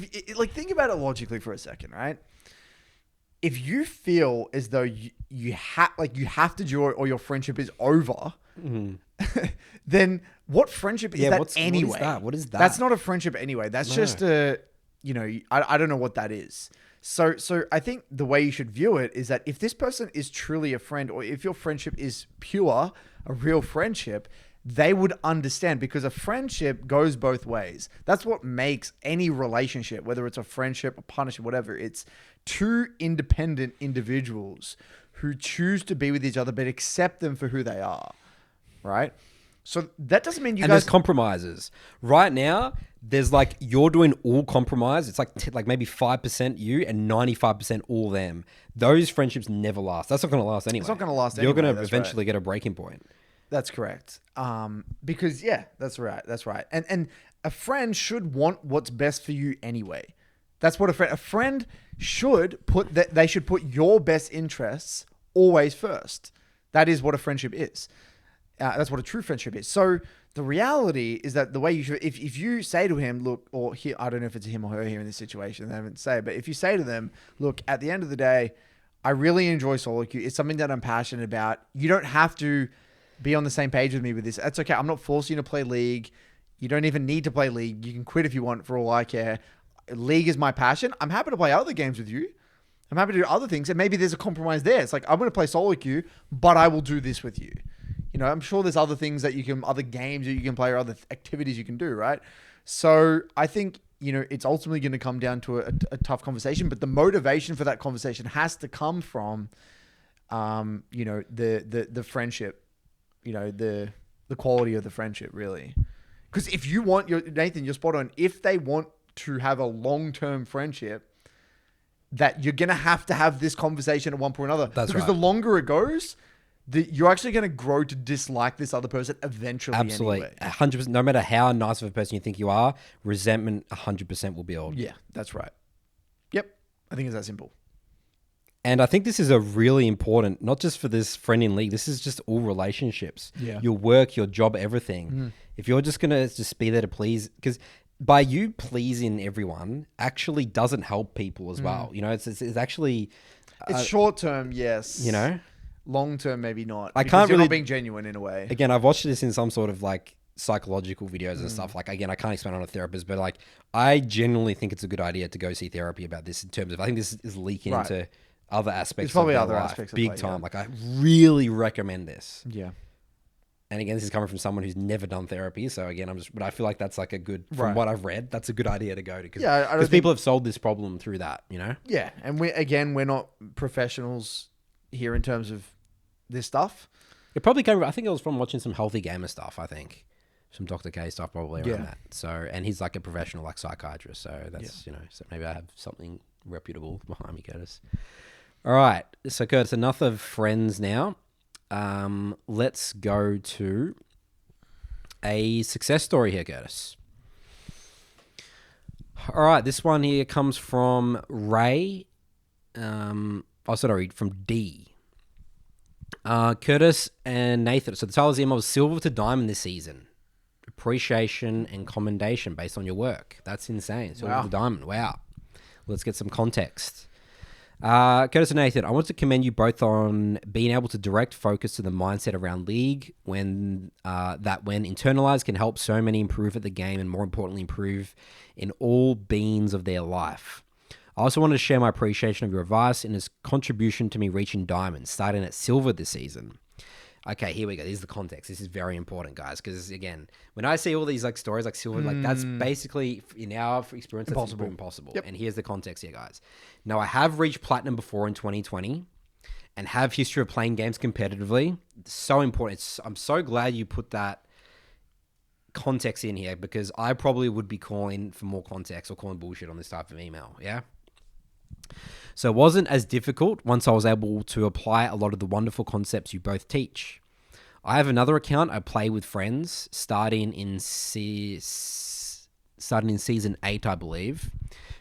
think about it logically for a second, right? If you feel as though you have to duo or your friendship is over, then what friendship is that anyway? What is that? That's not a friendship anyway. That's just I don't know what that is. So I think the way you should view it is that if this person is truly a friend, or if your friendship is pure, a real friendship, they would understand, because a friendship goes both ways. That's what makes any relationship, whether it's a friendship, a partnership, whatever. It's two independent individuals who choose to be with each other, but accept them for who they are, right? So that doesn't mean there's compromises. Right now, there's like, you're doing all compromise. It's like maybe 5% you and 95% all them. Those friendships never last. That's not going to last anyway. It's not going to last anyway. You're going to eventually get a breaking point. That's correct. Because that's right. That's right. And a friend should want what's best for you anyway. That's what a friend should they should put your best interests always first. That is what a friendship is. That's what a true friendship is. So the reality is that the way you should, if you say to him, look, or here, I don't know if it's him or her here in this situation, they haven't said, but if you say to them, look, at the end of the day, I really enjoy solo queue. It's something that I'm passionate about. You don't have to be on the same page with me with this. That's okay. I'm not forcing you to play League. You don't even need to play League. You can quit if you want, for all I care. League is my passion. I'm happy to play other games with you. I'm happy to do other things. And maybe there's a compromise there. It's like, I'm going to play solo queue, but I will do this with you. I'm sure there's other things that other games that you can play, or other activities you can do, right? So I think, it's ultimately going to come down to a tough conversation, but the motivation for that conversation has to come from you know, the friendship, you know, the quality of the friendship, really. Because if you want Nathan, you're spot on. If they want to have a long-term friendship, that you're going to have this conversation at one point or another. That's because right. the longer it goes, you're actually going to grow to dislike this other person eventually. Absolutely. Anyway. 100%. No matter how nice of a person you think you are, resentment 100% will build. Yeah, that's right. Yep. I think it's that simple. And I think this is a really important, not just for this friend in league, this is just all relationships. Yeah. Your work, your job, everything. If you're just going to just be there to please, because by you pleasing everyone actually doesn't help people as well. You know, it's actually... It's short term, yes. You know? Long term, maybe not. I because can't you're really... not being genuine in a way. Again, I've watched this in some sort of like psychological videos and stuff. Like, again, I can't explain on a therapist, but like, I genuinely think it's a good idea to go see therapy about this in terms of, I think this is leaking into other aspects. There's probably of their other life, aspects of big life, time. yeah. Like, I really recommend this. Yeah. And again, this is coming from someone who's never done therapy. So again, but I feel like that's like a good, from what I've read, that's a good idea to go to. Because people have solved this problem through that, you know? Yeah. And we're not professionals here in terms of this stuff. It probably came, I think it was from watching some Healthy Gamer stuff, I think. Some Dr. K stuff probably around that. So, and he's like a professional like psychiatrist. So that's, you know, so maybe I have something reputable behind me, Curtis. All right. So Curtis, enough of friends now. Let's go to a success story here, Curtis. All right, this one here comes from Ray. From D. Curtis and Nathan. So the title of the email was Silver to Diamond this season. Appreciation and commendation based on your work. That's insane. Silver to Diamond. Wow. Let's get some context. Curtis and Nathan, I want to commend you both on being able to direct focus to the mindset around League when internalized can help so many improve at the game and more importantly improve in all beings of their life. I also wanted to share my appreciation of your advice and its contribution to me reaching Diamond, starting at Silver this season. Okay, here we go. This is the context. This is very important, guys, because again, when I see all these like stories like Silver, like that's basically in our experience, that's impossible. Yep. And here's the context here, guys. Now, I have reached Platinum before in 2020 and have history of playing games competitively. It's so important. I'm so glad you put that context in here because I probably would be calling for more context or calling bullshit on this type of email. Yeah. So it wasn't as difficult once I was able to apply a lot of the wonderful concepts you both teach. I have another account I play with friends starting in season 8, I believe.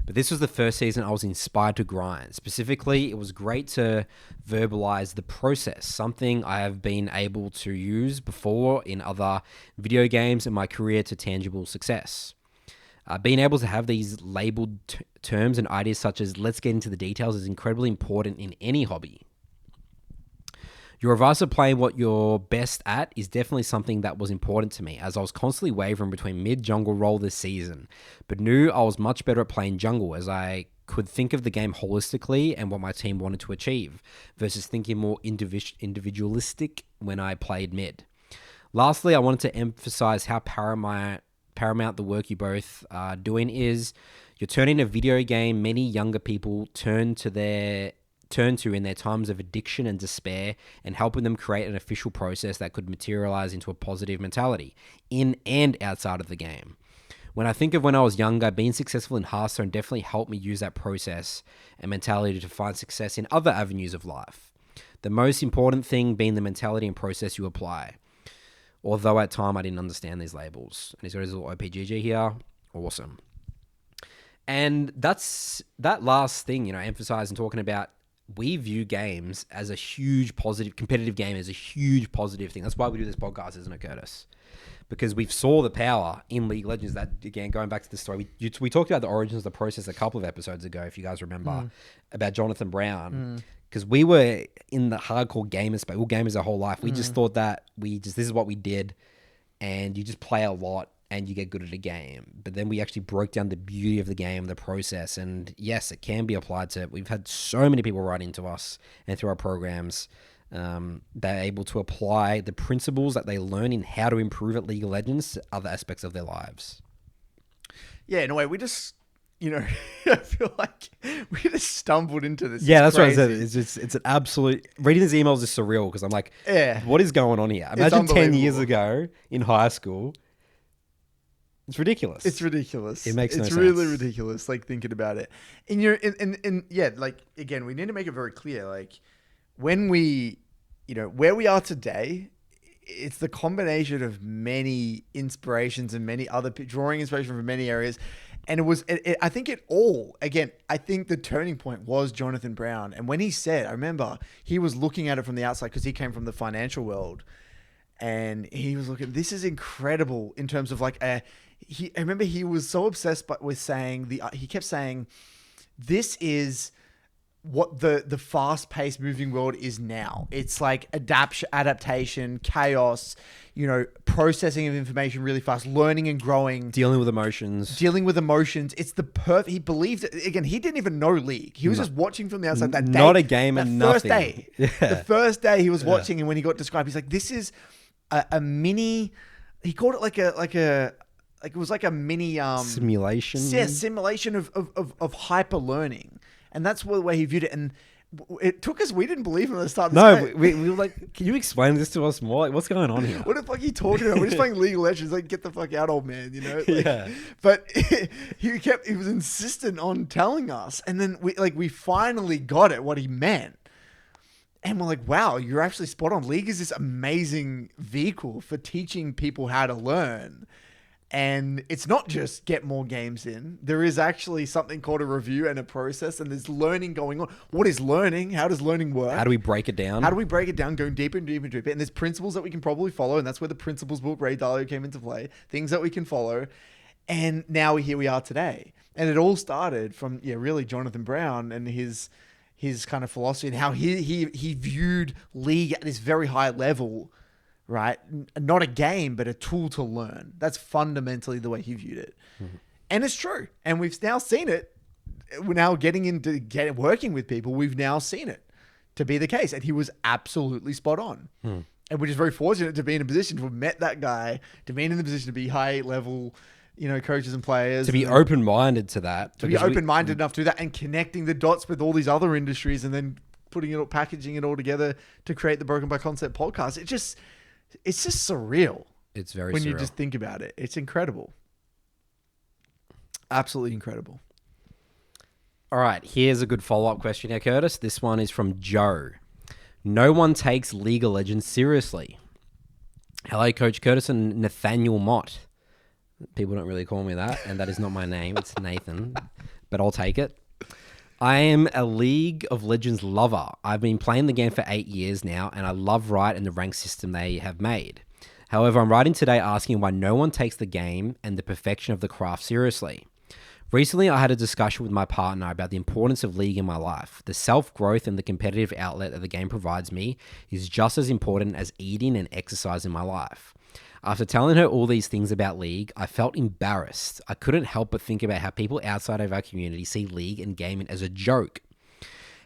But this was the first season I was inspired to grind. Specifically, it was great to verbalize the process, something I have been able to use before in other video games in my career to tangible success. Being able to have these labeled terms and ideas such as let's get into the details is incredibly important in any hobby. Your advice of playing what you're best at is definitely something that was important to me as I was constantly wavering between mid-jungle role this season, but knew I was much better at playing jungle as I could think of the game holistically and what my team wanted to achieve versus thinking more individualistic when I played mid. Lastly, I wanted to emphasize how paramount the work you both are doing is. You're turning a video game many younger people turn to in their times of addiction and despair and helping them create an official process that could materialize into a positive mentality in and outside of the game. When I think of when I was younger, being successful in Hearthstone definitely helped me use that process and mentality to find success in other avenues of life. The most important thing being the mentality and process you apply. Although at time I didn't understand these labels. And he's got his little OPGG here. Awesome. And that's that last thing, emphasizing talking about we view games as a huge positive, competitive game as a huge positive thing. That's why we do this podcast, isn't it, Curtis? Because we saw the power in League of Legends that, again, going back to the story, we talked about the origins of the process a couple of episodes ago, if you guys remember, about Jonathan Brown. Because we were in the hardcore gamer space, we were gamers our whole life. We just thought that this is what we did, and you just play a lot and you get good at a game. But then we actually broke down the beauty of the game, the process, and yes, it can be applied to. We've had so many people write into us and through our programs. They're able to apply the principles that they learn in how to improve at League of Legends to other aspects of their lives. Yeah, in a way, we just, you know, I feel like we just stumbled into this. Yeah, It's that's what I crazy. said. It's an absolute... Reading these emails is surreal because I'm like, Yeah. what is going on here? Imagine 10 years unbelievable. ago in high school. It's ridiculous. It's ridiculous. It makes no It's really sense. ridiculous, like, thinking about it. And you're and yeah, like, again, we need to make it very clear, like, when we, you know, where we are today, it's the combination of many inspirations and many other drawing inspiration from many areas. And it was, I think I think the turning point was Jonathan Brown. And when he said, I remember he was looking at it from the outside because he came from the financial world. And he was looking, this is incredible in terms of like, I remember he was so obsessed with saying, he kept saying, this is what the fast-paced moving world is now. It's like adaptation, chaos, you know, processing of information really fast, learning and growing, Dealing with emotions. It's the perfect. He believed it. Again, he didn't even know League. He was just watching from the outside that day. Not a game and first nothing. day. Yeah. The first day he was watching, and when he got described, he's like, "This is a mini." He called it like it was like a mini Simulation. yeah, simulation of hyper learning. And that's the way he viewed it. And it took us, we didn't believe him at the start. No, we were like, can you explain this to us more? Like, what's going on here? What the fuck are you talking about? We're just playing League of Legends. Like, get the fuck out, old man, you know? Like, Yeah. But he was insistent on telling us. And then we finally got it, what he meant. And we're like, wow, you're actually spot on. League is this amazing vehicle for teaching people how to learn. And it's not just get more games in. There is actually something called a review and a process, and there's learning going on. What is learning? How does learning work? How do we break it down? How do we break it down, going deeper and deeper and deeper? And there's principles that we can probably follow, and that's where the principles book, Ray Dalio, came into play. Things that we can follow. And now here we are today. And it all started from, really Jonathan Brown and his kind of philosophy and how he viewed League at this very high level, right? Not a game, but a tool to learn. That's fundamentally the way he viewed it. Mm-hmm. And it's true. And we've now seen it. We're now getting into working with people. We've now seen it to be the case. And he was absolutely spot on. And we're just very fortunate to be in a position to have met that guy, to be in the position to be high level, coaches and players. To be open-minded to that. To be open-minded enough to do that and connecting the dots with all these other industries and then packaging it all together to create the Broken by Concept podcast. It's just surreal. It's very when surreal. you just think about it. It's incredible. Absolutely incredible. All right, here's a good follow-up question here, Curtis. This one is from Joe. No one takes League of Legends seriously. Hello, Coach Curtis and Nathaniel Mott. People don't really call me that, and that is not my name. It's Nathan, but I'll take it. I am a League of Legends lover. I've been playing the game for 8 years now, and I love Riot and the rank system they have made. However, I'm writing today asking why no one takes the game and the perfection of the craft seriously. Recently, I had a discussion with my partner about the importance of League in my life. The self-growth and the competitive outlet that the game provides me is just as important as eating and exercise in my life. After telling her all these things about League, I felt embarrassed. I couldn't help but think about how people outside of our community see League and gaming as a joke.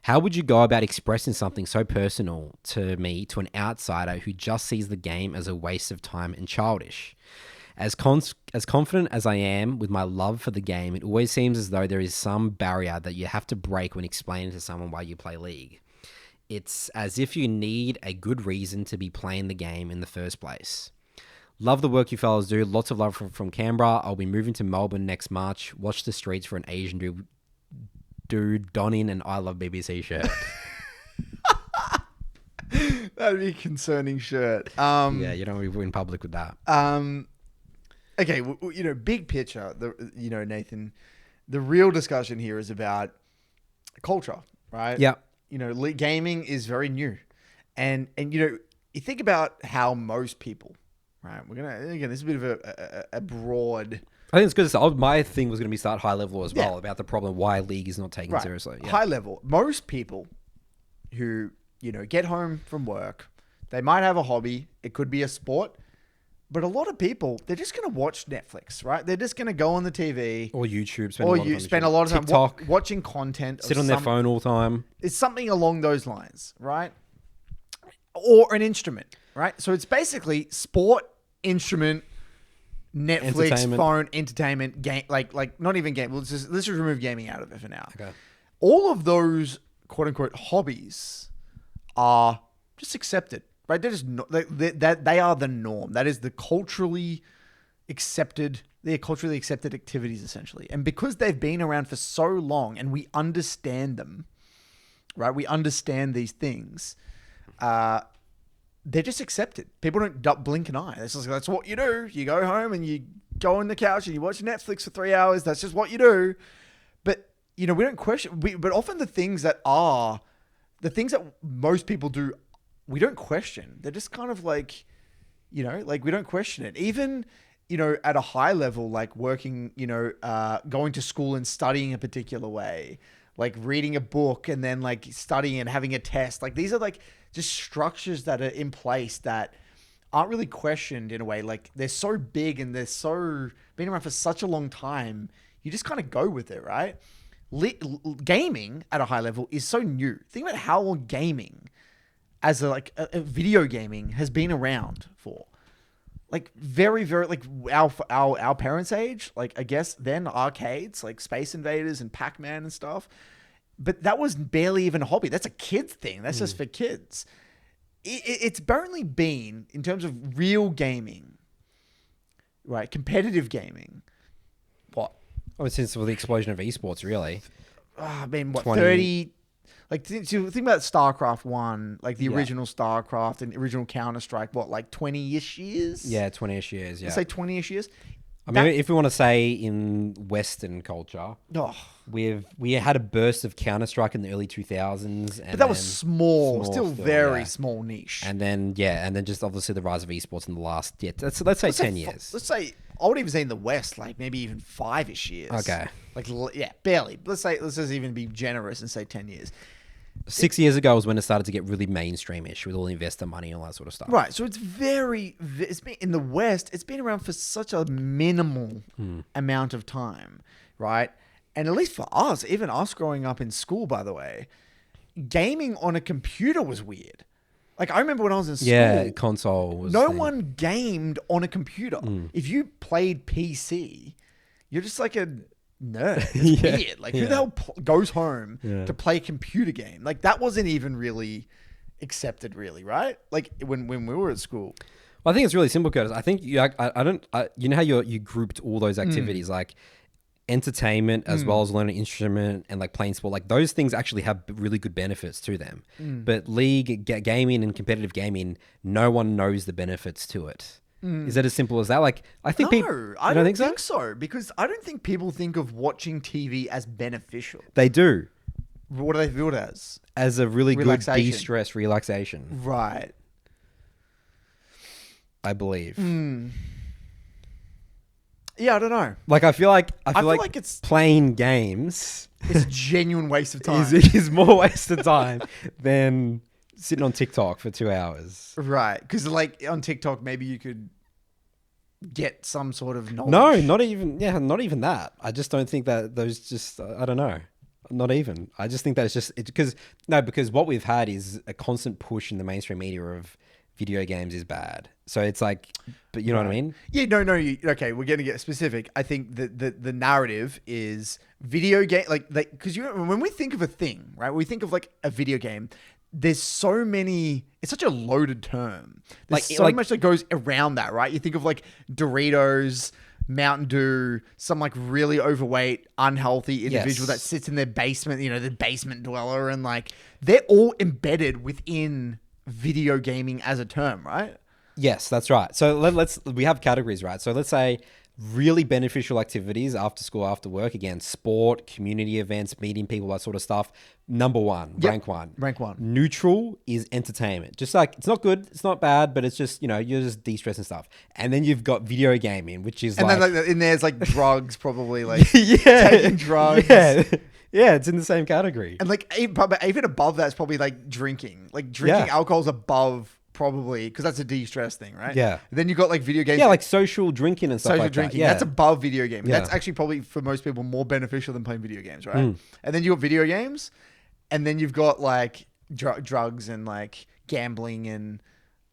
How would you go about expressing something so personal to me to an outsider who just sees the game as a waste of time and childish? As confident as I am with my love for the game, it always seems as though there is some barrier that you have to break when explaining to someone why you play League. It's as if you need a good reason to be playing the game in the first place. Love the work you fellas do. Lots of love from Canberra. I'll be moving to Melbourne next March. Watch the streets for an Asian dude donning an I Love BBC shirt. That'd be a concerning shirt. Yeah, you don't be in public with that. Okay, big picture, Nathan, the real discussion here is about culture, right? Yeah. Gaming is very new. And you think about how most people, right? This is a bit of a broad. I think it's good. So my thing was going to be start high level as well about the problem why League is not taken seriously. Yeah. High level. Most people who, get home from work, they might have a hobby. It could be a sport. But a lot of people, they're just going to watch Netflix, right? They're just going to go on the TV. Or YouTube. Spend a lot of time TikTok, watching content. Sit on their phone all the time. It's something along those lines, right? Or an instrument, right? So it's basically sport, instrument, Netflix, Entertainment. phone, entertainment, game, like not even game. Let's just remove gaming out of it for now. Okay. All of those quote unquote hobbies are just accepted, right? They're just they are the norm. That is the culturally accepted. They're culturally accepted activities essentially, and because they've been around for so long and we understand them, right? We understand these things. They're just accepted. People don't blink an eye. That's what you do. You go home and you go on the couch and you watch Netflix for 3 hours. That's just what you do. But, we don't question. But often the things that most people do, we don't question. They're just kind of like, we don't question it. Even, at a high level, like working, going to school and studying a particular way, like reading a book and then like studying and having a test. Like these are like just structures that are in place that aren't really questioned in a way. Like they're so big and they're so been around for such a long time. You just kind of go with it, right? Gaming at a high level is so new. Think about how long gaming as a video gaming has been around for. Like very, very, like our parents' age, like I guess then arcades, like Space Invaders and Pac-Man and stuff. But that was barely even a hobby. That's a kid's thing. That's just for kids. It's barely been, in terms of real gaming, right? Competitive gaming. What? Oh, since the explosion of esports, really. I mean, 20. 30... Like, think about StarCraft 1, like the original StarCraft and original Counter-Strike, like 20-ish years? Yeah, 20-ish years, yeah. Let's say 20-ish years. I mean, if we want to say in Western culture, we had a burst of Counter-Strike in the early 2000s. But that was small still very small niche. And then just obviously the rise of esports in the last, let's say 10 years. Let's say, I would even say in the West, like maybe even 5-ish years. Okay. Like, yeah, barely. Let's just even be generous and say 10 years. 6 years ago was when it started to get really mainstream-ish with all the investor money and all that sort of stuff. Right. So it's it's been in the West, it's been around for such a minimal amount of time, right? And at least for us, even us growing up in school, by the way, gaming on a computer was weird. Like I remember when I was in school, yeah, console was no one gamed on a computer. If you played PC, you're just like a nerd. It's weird. Like who the hell goes home to play a computer game? Like that wasn't even really accepted, really, right? Like when we were at school. Well, I think it's really simple, Curtis. I think you know how you grouped all those activities like entertainment as well as learning an instrument and like playing sport. Like those things actually have really good benefits to them. But league gaming and competitive gaming, no one knows the benefits to it. Is that as simple as that? Like, I think people... I don't think so. Because I don't think people think of watching TV as beneficial. They do. What do they view it as? As a really good de-stress relaxation. Right. I believe. Yeah, I don't know. Like, I feel like it's playing games... It's a genuine waste of time. is more waste of time than... sitting on TikTok for 2 hours. Right. Because like on TikTok, maybe you could get some sort of knowledge. No, not even that. I just don't think that those just, I don't know. Not even. I just think that it's just, because what we've had is a constant push in the mainstream media of video games is bad. So it's like, but you know what I mean? Yeah, no. Okay, we're going to get specific. I think the narrative is video game, because when we think of a thing, right? We think of like a video game. There's so many, it's such a loaded term. There's so much that goes around that, right? You think of like Doritos, Mountain Dew, some like really overweight, unhealthy individual that sits in their basement, the basement dweller, and like they're all embedded within video gaming as a term, right? Yes, that's right. So we have categories, right? So let's say really beneficial activities after school, after work. Again, sport, community events, meeting people, that sort of stuff. Number one, rank one. Neutral is entertainment. Just like, it's not good, it's not bad, but it's just, you're just de-stressing stuff. And then you've got video gaming, which is and then in there's like drugs, probably like taking drugs. Yeah, it's in the same category. And like even above that is probably like drinking. Like drinking alcohol is above probably, because that's a de-stress thing, right? Yeah. Then you've got like video games. Yeah, like social drinking and stuff like drinking. that. Yeah. That's above video gaming. Yeah. That's actually probably for most people more beneficial than playing video games, right? And then you got video games, and then you've got like drugs and like gambling and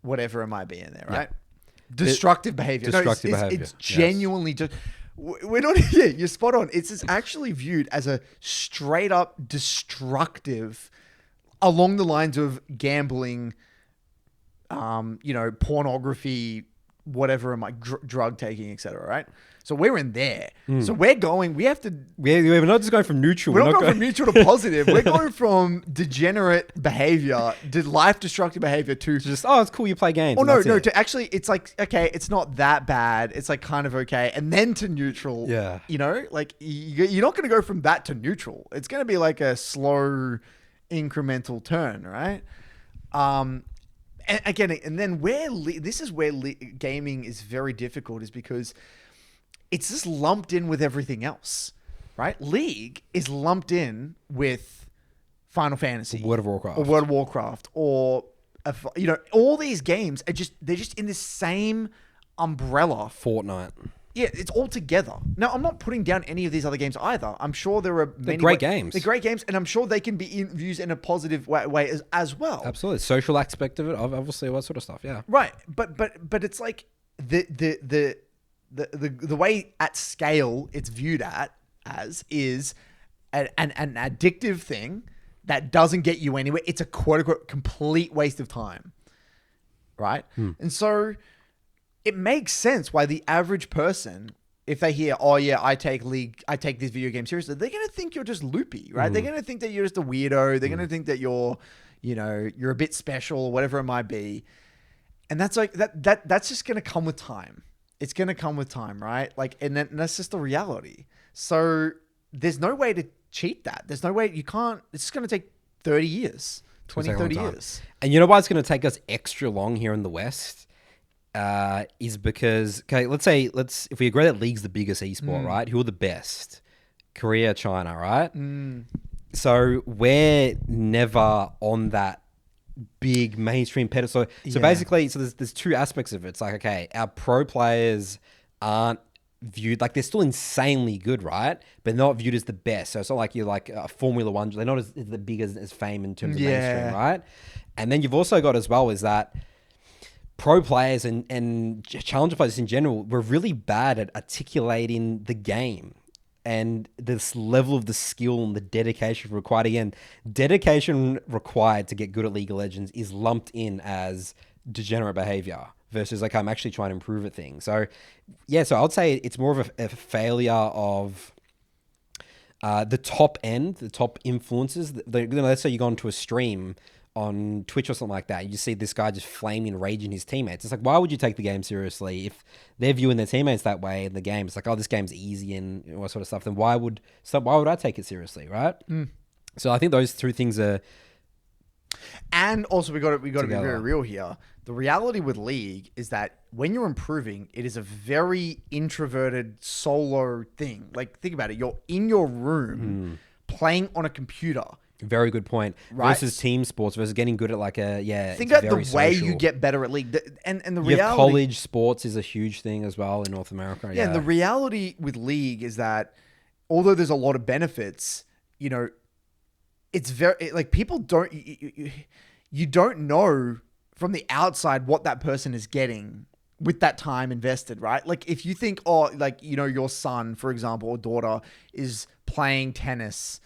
whatever it might be in there, right? destructive behavior. Destructive behavior. It's genuinely just. We're not. Yeah, you're spot on. It's actually viewed as a straight up destructive, along the lines of gambling, pornography, whatever, drug taking, etc. Right. So we're in there. So we're going. We have to. We're not just going from neutral. We're not going from neutral to positive. We're going from degenerate behavior, life-destructive behavior to just it's cool. You play games. Oh no. To actually, it's like okay, it's not that bad. It's like kind of okay, and then to neutral. Yeah. Like you're not going to go from that to neutral. It's going to be like a slow, incremental turn, right? And again, and then this is where gaming is very difficult, is because it's just lumped in with everything else, right? League is lumped in with Final Fantasy, World of Warcraft, or all these games are they're just in this same umbrella. Fortnite. Yeah, it's all together. Now, I'm not putting down any of these other games either. I'm sure there are many great games. They're great games, and I'm sure they can be used in a positive way as well. Absolutely, social aspect of it, obviously, all that sort of stuff. Yeah, right. But it's like the way at scale it's viewed as is an addictive thing that doesn't get you anywhere. It's a quote unquote complete waste of time, right? And so it makes sense why the average person, if they hear, oh yeah, I take this video game seriously, they're gonna think you're just loopy, right? They're gonna think that you're just a weirdo. They're gonna think that you're a bit special or whatever it might be, and that's like that's just gonna come with time. It's going to come with time, right? Like, and that's just the reality. So there's no way to cheat that. There's no way you can't. It's just going to take 30 years, 30 years. And you know why it's going to take us extra long here in the West? Is because, okay, if we agree that League's the biggest esport, right? Who are the best? Korea, China, right? So we're never on that big mainstream pedestal. So basically, there's two aspects of it. It's like, okay, our pro players aren't viewed, like they're still insanely good, right? But not viewed as the best. So it's not like you're like a Formula One. They're not as big as fame in terms of mainstream, right? And then you've also got as well is that pro players and challenger players in general were really bad at articulating the game. And this level of the skill and the dedication required, again, dedication required to get good at League of Legends is lumped in as degenerate behavior versus like, I'm actually trying to improve at things. So yeah, so I would say it's more of a failure of the top end, the top influences. Let's say you go onto a stream on Twitch or something like that, you see this guy just flaming, raging his teammates. It's like, why would you take the game seriously if they're viewing their teammates that way in the game? It's like, oh, this game's easy and all that sort of stuff. Then why would I take it seriously, right? So I think those two things are. And also, we got to be very real here. The reality with League is that when you're improving, it is a very introverted solo thing. Like, think about it. You're in your room playing on a computer. Very good point. Right? Versus team sports, versus getting good at like Think about the way you get better at League. And the reality... college sports is a huge thing as well in North America. Yeah, and the reality with League is that although there's a lot of benefits, it's very... Like, people don't... You don't know from the outside what that person is getting with that time invested, right? Like, if you think, your son, for example, or daughter is playing tennis,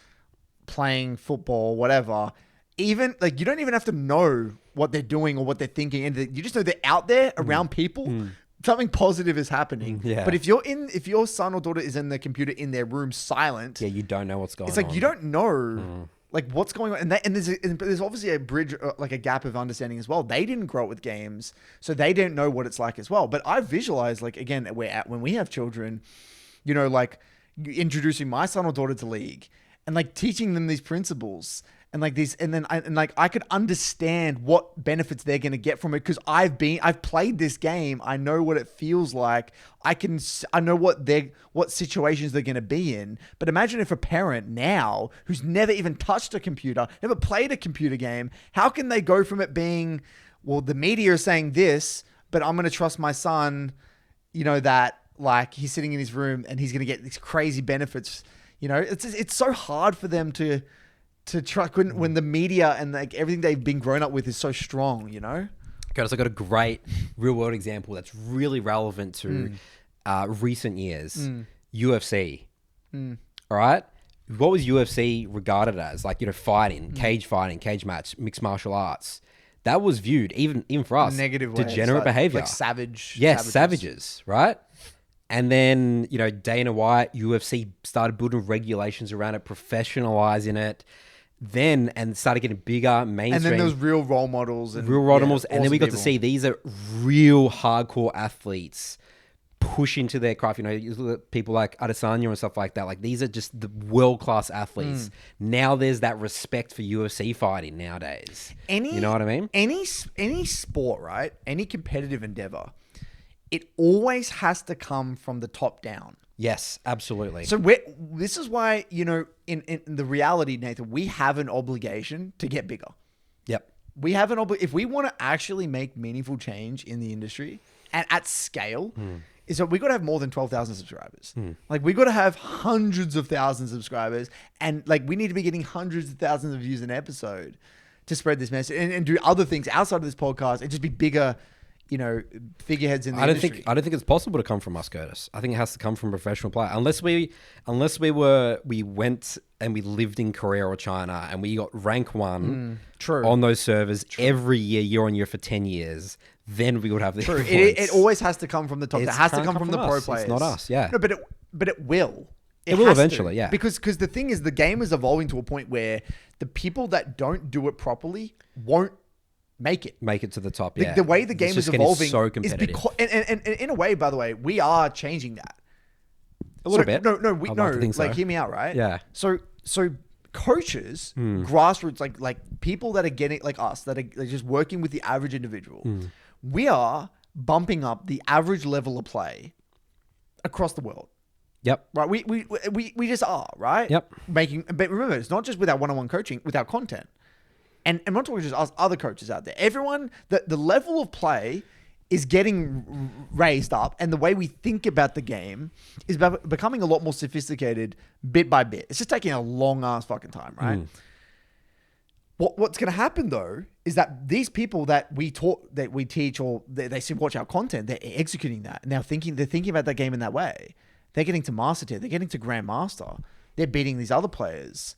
playing football, whatever, even like you don't even have to know what they're doing or what they're thinking, and you just know they're out there around people. Something positive is happening. But if your son or daughter is in the computer in their room silent, you don't know what's going on. It's like you don't know like what's going on, and there's obviously a bridge, like a gap of understanding as well. They didn't grow up with games, so they didn't know what it's like as well. But I visualize, like, again, when we have children, like introducing my son or daughter to League. And like teaching them these principles and like these, and then I could understand what benefits they're going to get from it because I've played this game. I know what it feels like. I know what situations they're going to be in. But imagine if a parent now who's never even touched a computer, never played a computer game, how can they go from it being, well, the media is saying this, but I'm going to trust my son, that like he's sitting in his room and he's going to get these crazy benefits. It's so hard for them to try when the media and like everything they've been grown up with is so strong, Curtis, I got a great real world example that's really relevant to recent years. UFC. All right. What was UFC regarded as? Like, fighting, cage match, mixed martial arts. That was viewed, even for us, negative way. degenerate behavior. Like savage. Yes, savages, right? And then, Dana White, UFC started building regulations around it, professionalizing it. And started getting bigger, mainstream. And then there was real role models. And then we got to see these are real hardcore athletes push into their craft. You look at people like Adesanya and stuff like that. Like, these are just the world-class athletes. Now there's that respect for UFC fighting nowadays. You know what I mean? Any sport, right? Any competitive endeavor, it always has to come from the top down. Yes, absolutely. So this is why, in the reality, Nathan, we have an obligation to get bigger. Yep. We have an if we want to actually make meaningful change in the industry and at scale, is that we got to have more than 12,000 subscribers. Like, we got to have hundreds of thousands of subscribers, and like, we need to be getting hundreds of thousands of views an episode to spread this message and do other things outside of this podcast and just be bigger. Figureheads in the industry. I don't think it's possible to come from us, Curtis. I think it has to come from a professional player. Unless we went and we lived in Korea or China and we got rank 1 on those servers every year on year for 10 years, then we would have the influence. It always has to come from the top. It has to come from the pro players. It's not us, yeah. No, but it will. It will eventually, yeah. Because the thing is, the game is evolving to a point where the people that don't do it properly won't make it to the top. Yeah, the way the game is evolving so competitive. is because, and in a way, by the way, we are changing that a little bit. Like, hear me out, right? Yeah. So coaches, grassroots, like people that are getting, like us, that are just working with the average individual, we are bumping up the average level of play across the world. Yep. Right. We just are, right? Yep. But remember, it's not just with our one-on-one coaching, with our content. And I'm not talking just us, other coaches out there. Everyone, the level of play is getting raised up, and the way we think about the game is becoming a lot more sophisticated bit by bit. It's just taking a long ass fucking time, right? What's going to happen though is that these people that we teach, or they watch our content, they're executing that, and they're thinking about that game in that way. They're getting to master tier, they're getting to grandmaster, they're beating these other players.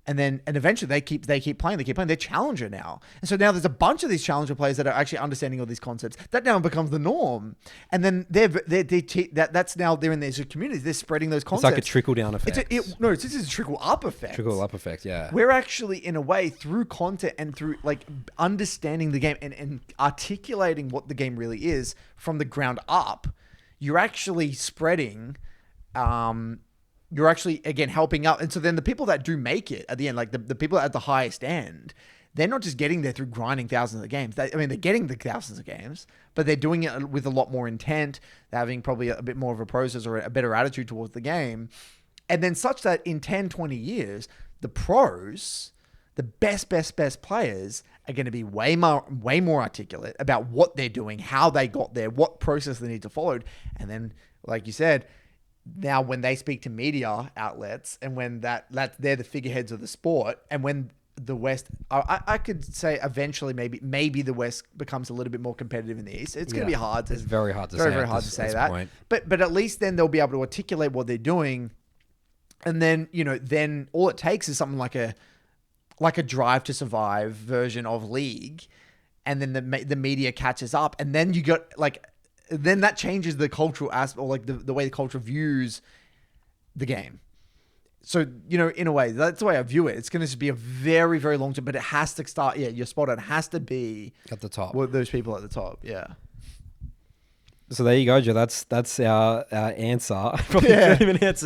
And eventually they keep playing. They're challenger now. And so now there's a bunch of these challenger players that are actually understanding all these concepts. That now becomes the norm. And then that's now they're in these communities. They're spreading those concepts. It's like a trickle down effect. This is a trickle up effect. Trickle up effect, yeah. We're actually, in a way, through content and through like understanding the game and articulating what the game really is from the ground up, you're actually spreading you're actually, again, helping out. And so then the people that do make it at the end, like the people at the highest end, they're not just getting there through grinding thousands of games. They're getting the thousands of games, but they're doing it with a lot more intent. They're having probably a bit more of a process or a better attitude towards the game. And then such that in 10, 20 years, the pros, the best players are going to be way more articulate about what they're doing, how they got there, what process they need to follow. And then, like you said, now when they speak to media outlets and when they're the figureheads of the sport, and when the West, I could say eventually maybe the West becomes a little bit more competitive in the East. It's going to be hard. It's very hard to say. Very hard to say that. Point. But at least then they'll be able to articulate what they're doing, and then then all it takes is something like a Drive to Survive version of League, and then the media catches up, and then you got then that changes the cultural aspect, or like the way the culture views the game. So, in a way, that's the way I view it. It's going to be a very, very long term, but it has to start. Yeah, you're spot on. It has to be at the top. With those people at the top. Yeah. So there you go, Joe. That's our answer. Probably 30 minutes.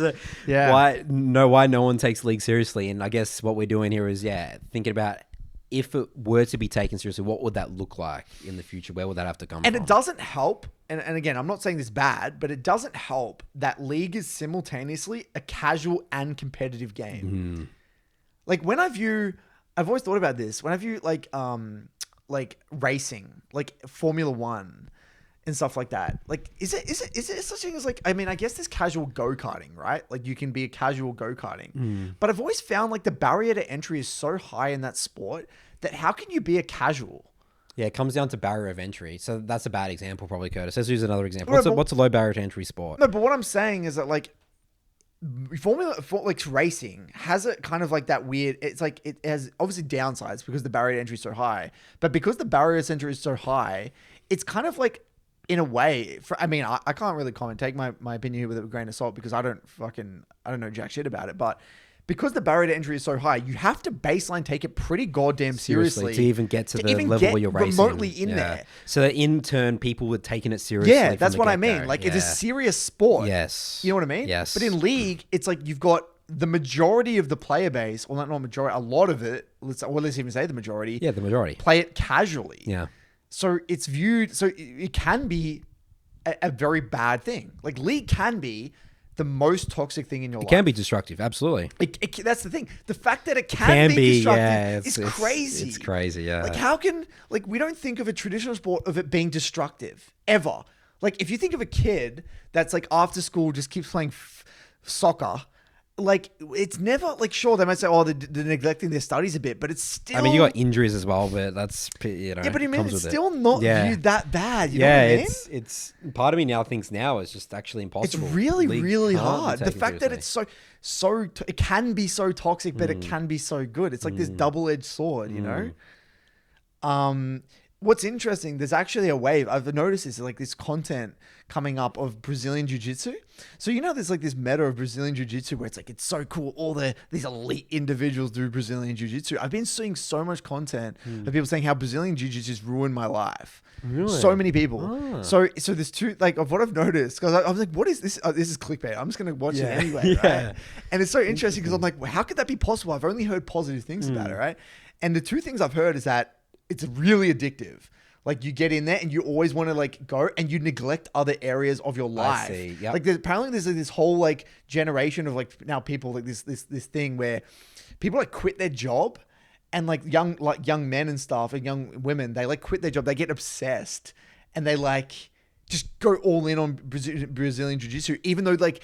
Why no one takes League seriously. And I guess what we're doing here is, thinking about, if it were to be taken seriously, what would that look like in the future? Where would that have to come from? And it doesn't help, and again, I'm not saying this bad, but it doesn't help that League is simultaneously a casual and competitive game. Like I've always thought about this, when I view like racing, like Formula One and stuff like that. Like, is it such a thing as I guess there's casual go-karting, right? Like, you can be a casual go-karting. But I've always found like the barrier to entry is so high in that sport that how can you be a casual? Yeah, it comes down to barrier of entry. So that's a bad example, probably, Curtis. Let's use another example. No, What's a low barrier to entry sport? No, but what I'm saying is that like like racing has a kind of like that weird. It's like it has obviously downsides because the barrier to entry is so high, but because the barrier to entry is so high, it's kind of like in a way. I mean, I can't really comment. Take my opinion here with a grain of salt because I don't know jack shit about it, but. Because the barrier to entry is so high, you have to baseline take it pretty goddamn seriously to even get to the level where you're racing. Remotely in there. So that in turn, people were taking it seriously. Yeah, that's what I mean. Like it's a serious sport. Yes. You know what I mean? Yes. But in league, it's like you've got the majority of the player base, well, not majority, a lot of it, let's even say the majority. Yeah, the majority. Play it casually. Yeah. So it's viewed, so it can be a very bad thing. Like league can be the most toxic thing in your life. It can be destructive, absolutely. That's the thing. The fact that it can be destructive is crazy. It's crazy, yeah. Like how can, like we don't think of a traditional sport of it being destructive, ever. Like if you think of a kid that's like after school just keeps playing soccer, like it's never like, sure, they might say, oh, they're neglecting their studies a bit, but it's still. I mean, you got injuries as well, but that's, Yeah, but I mean, it's still not viewed that bad. You know what I mean? it's part of me now thinks now is just actually impossible. It's really hard. The fact that it's it can be so toxic, but it can be so good. It's like this double-edged sword, you know? What's interesting, there's actually a wave. I've noticed this, like this content coming up of Brazilian Jiu-Jitsu. So, you know, there's like this meta of Brazilian Jiu-Jitsu where it's like, it's so cool. These elite individuals do Brazilian Jiu-Jitsu. I've been seeing so much content of people saying how Brazilian Jiu-Jitsu has ruined my life. Really? So many people. So there's two, like of what I've noticed, because I was like, what is this? Oh, this is clickbait. I'm just going to watch it anyway. Right? And it's so interesting because I'm like, well, how could that be possible? I've only heard positive things about it. Right. And the two things I've heard is that it's really addictive. Like you get in there and you always want to like go and you neglect other areas of your life. I see. Yep. Like apparently there's like this whole like generation of like now people like this thing where people like quit their job and like young men and stuff and young women, they like quit their job. They get obsessed and they like just go all in on Brazilian Jiu-Jitsu, even though like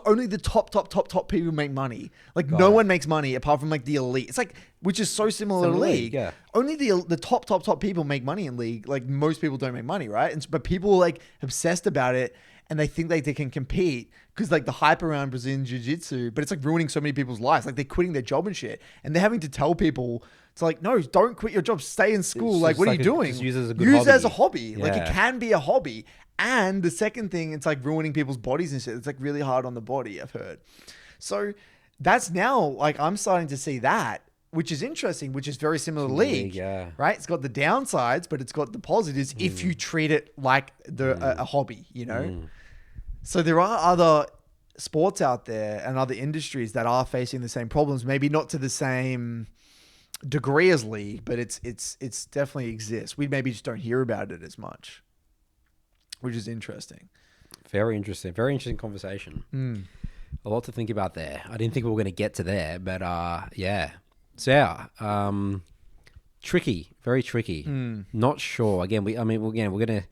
only the top people make money. Like no one makes money apart from like the elite. It's like, which is so similar to league. Yeah. Only the top people make money in league. Like most people don't make money, right? But people are like obsessed about it and they think like they can compete because like the hype around Brazilian Jiu-Jitsu, but it's like ruining so many people's lives. Like they're quitting their job and shit. And they're having to tell people, it's like, no, don't quit your job. Stay in school. Like, what are you doing? Just use it as a hobby. Like it can be a hobby. And the second thing, it's like ruining people's bodies and shit. It's like really hard on the body, I've heard. So that's now like I'm starting to see that, which is interesting, which is very similar to league. Yeah. Right? It's got the downsides, but it's got the positives if you treat it like a hobby, you know? So there are other sports out there and other industries that are facing the same problems, maybe not to the same degree as league, but it's definitely exists. We maybe just don't hear about it as much, which is interesting. Very interesting conversation. A lot to think about there. I didn't think we were going to get to there, but yeah. So yeah, tricky, very tricky. Not sure. Again, we're gonna.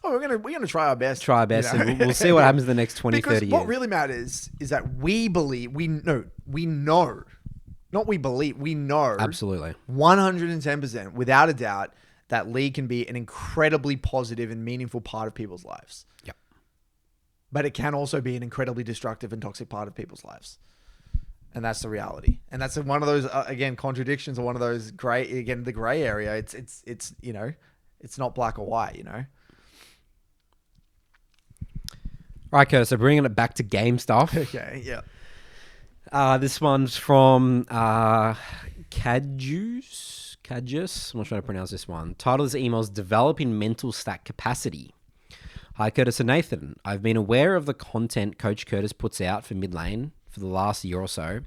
Oh, we're gonna try our best. You know? And we'll see what happens in the next 20, because 30 years. What really matters is that we know. Not we believe, we know. Absolutely. 110%, without a doubt, that league can be an incredibly positive and meaningful part of people's lives. Yep. But it can also be an incredibly destructive and toxic part of people's lives. And that's the reality. And that's one of those, again, contradictions, or one of those the gray area. It's you know, it's not black or white, you know. All right, Curtis, so bringing it back to game stuff. Okay, yeah. This one's from Kajus. I'm not sure how to pronounce this one. Title of this email is Developing Mental Stack Capacity. Hi, Curtis and Nathan. I've been aware of the content Coach Curtis puts out for Mid Lane for the last year or so.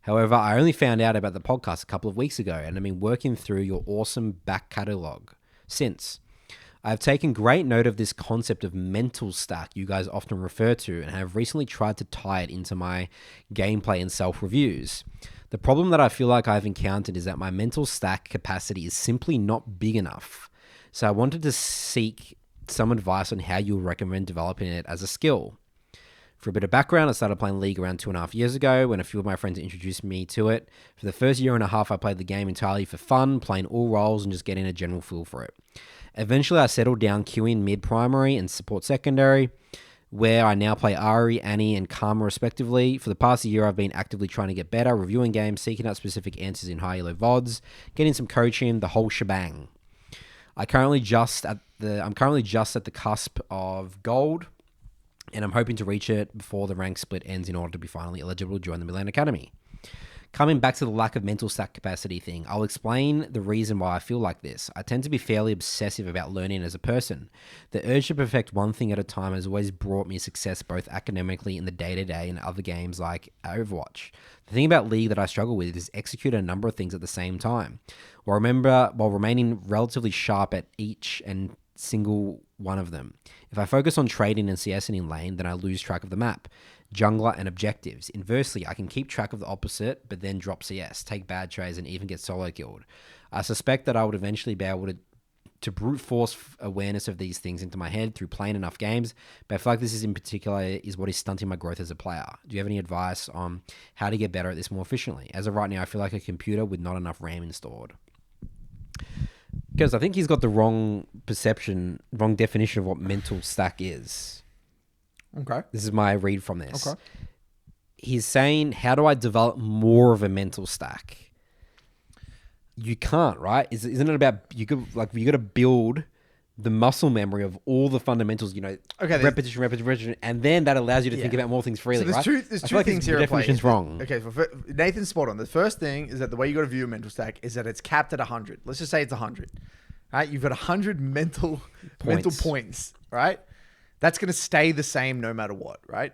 However, I only found out about the podcast a couple of weeks ago, and I've been working through your awesome back catalogue since. I've taken great note of this concept of mental stack you guys often refer to, and have recently tried to tie it into my gameplay and self-reviews. The problem that I feel like I've encountered is that my mental stack capacity is simply not big enough. So I wanted to seek some advice on how you would recommend developing it as a skill. For a bit of background, I started playing League around 2.5 years ago when a few of my friends introduced me to it. For the first year and a half, I played the game entirely for fun, playing all roles and just getting a general feel for it. Eventually, I settled down queuing mid-primary and support secondary, where I now play Ari, Annie, and Karma respectively. For the past year, I've been actively trying to get better, reviewing games, seeking out specific answers in high elo VODs, getting some coaching, the whole shebang. I'm currently just at the cusp of gold, and I'm hoping to reach it before the rank split ends in order to be finally eligible to join the Milan Academy. Coming back to the lack of mental stack capacity thing, I'll explain the reason why I feel like this. I tend to be fairly obsessive about learning as a person. The urge to perfect one thing at a time has always brought me success both academically in the day-to-day and other games like Overwatch. The thing about League that I struggle with is execute a number of things at the same time, while remaining relatively sharp at each and single one of them. If I focus on trading and CSing in lane, then I lose track of the map, jungler, and objectives. Inversely, I can keep track of the opposite, but then drop CS, take bad trades, and even get solo killed. I suspect that I would eventually be able to brute force awareness of these things into my head through playing enough games, but I feel like this is in particular is what is stunting my growth as a player. Do you have any advice on how to get better at this more efficiently? As of right now, I feel like a computer with not enough RAM installed. Because I think he's got the wrong definition of what mental stack is. Okay. This is my read from this. Okay. He's saying, how do I develop more of a mental stack? You can't, right? Isn't it about, you got to build the muscle memory of all the fundamentals, repetition, and then that allows you to think about more things freely, so right? There's two things here The at play. definition's wrong. Okay, Nathan's spot on. The first thing is that the way you got to view a mental stack is that it's capped at 100. Let's just say it's 100. Right? You've got 100 mental points, right? That's going to stay the same no matter what, right?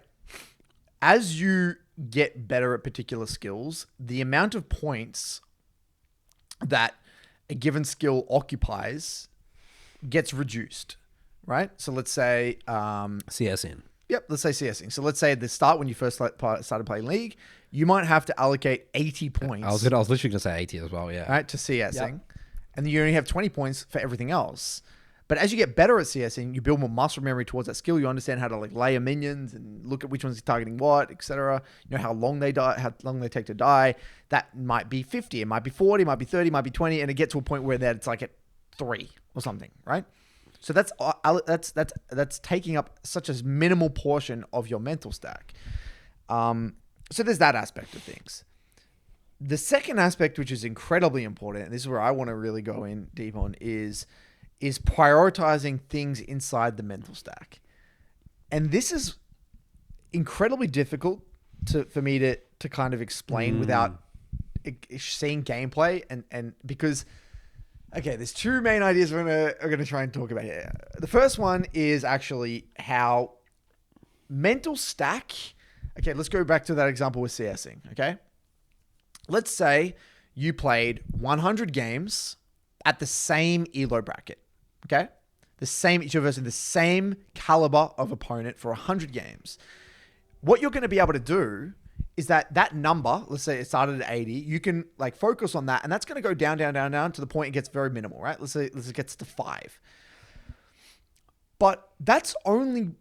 As you get better at particular skills, the amount of points that a given skill occupies gets reduced, right? So let's say CSN. Yep, let's say CSing. So let's say at the start when you first started playing League, you might have to allocate 80 points. I was literally going to say 80 as well, yeah. Right, to CSing. And then you only have 20 points for everything else. But as you get better at CSing, you build more muscle memory towards that skill. You understand how to layer minions and look at which ones are targeting what, etc. You know how long they die, how long they take to die. That might be 50, it might be 40, it might be 30, it might be 20, and it gets to a point where it's like at 3 or something, right? So that's taking up such a minimal portion of your mental stack. So there's that aspect of things. The second aspect, which is incredibly important, and this is where I want to really go in deep on, is prioritizing things inside the mental stack. And this is incredibly difficult for me to kind of explain without seeing gameplay, and because, okay, there's two main ideas we're gonna try and talk about here. The first one is actually how mental stack. Okay, let's go back to that example with CSing. Okay, let's say you played 100 games at the same elo bracket. Okay, each of us in the same caliber of opponent for 100 games. What you're going to be able to do is that number, let's say it started at 80, you can focus on that, and that's going to go down to the point it gets very minimal, right? Let's say it gets to 5. But that's only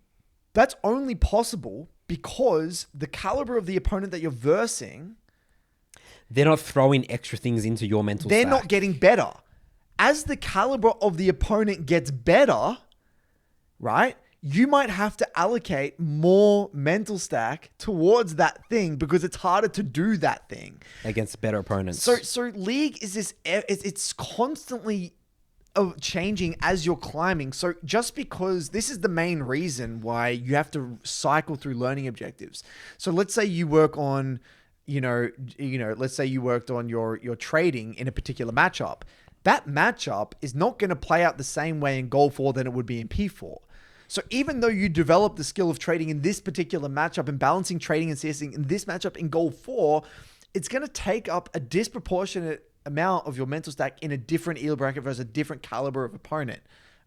possible because the caliber of the opponent that you're versing, they're not throwing extra things into your mental stack. They're not getting better. As the caliber of the opponent gets better, right, you might have to allocate more mental stack towards that thing because it's harder to do that thing against better opponents. So League is this, it's constantly changing as you're climbing. So just because this is the main reason why you have to cycle through learning objectives. So let's say you work on, let's say you worked on your trading in a particular matchup. That matchup is not going to play out the same way in Goal 4 than it would be in P4. So even though you develop the skill of trading in this particular matchup and balancing trading and CSing in this matchup in Goal 4, it's going to take up a disproportionate amount of your mental stack in a different elo bracket versus a different caliber of opponent.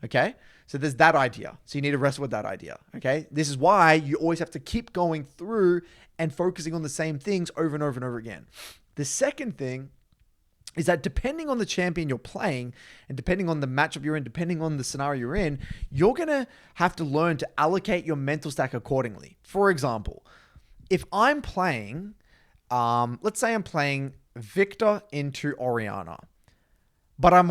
Okay? So there's that idea. So you need to wrestle with that idea. Okay? This is why you always have to keep going through and focusing on the same things over and over and over again. The second thing is that depending on the champion you're playing and depending on the matchup you're in, depending on the scenario you're in, you're going to have to learn to allocate your mental stack accordingly. For example, if I'm playing, let's say I'm playing Victor into Orianna, but I'm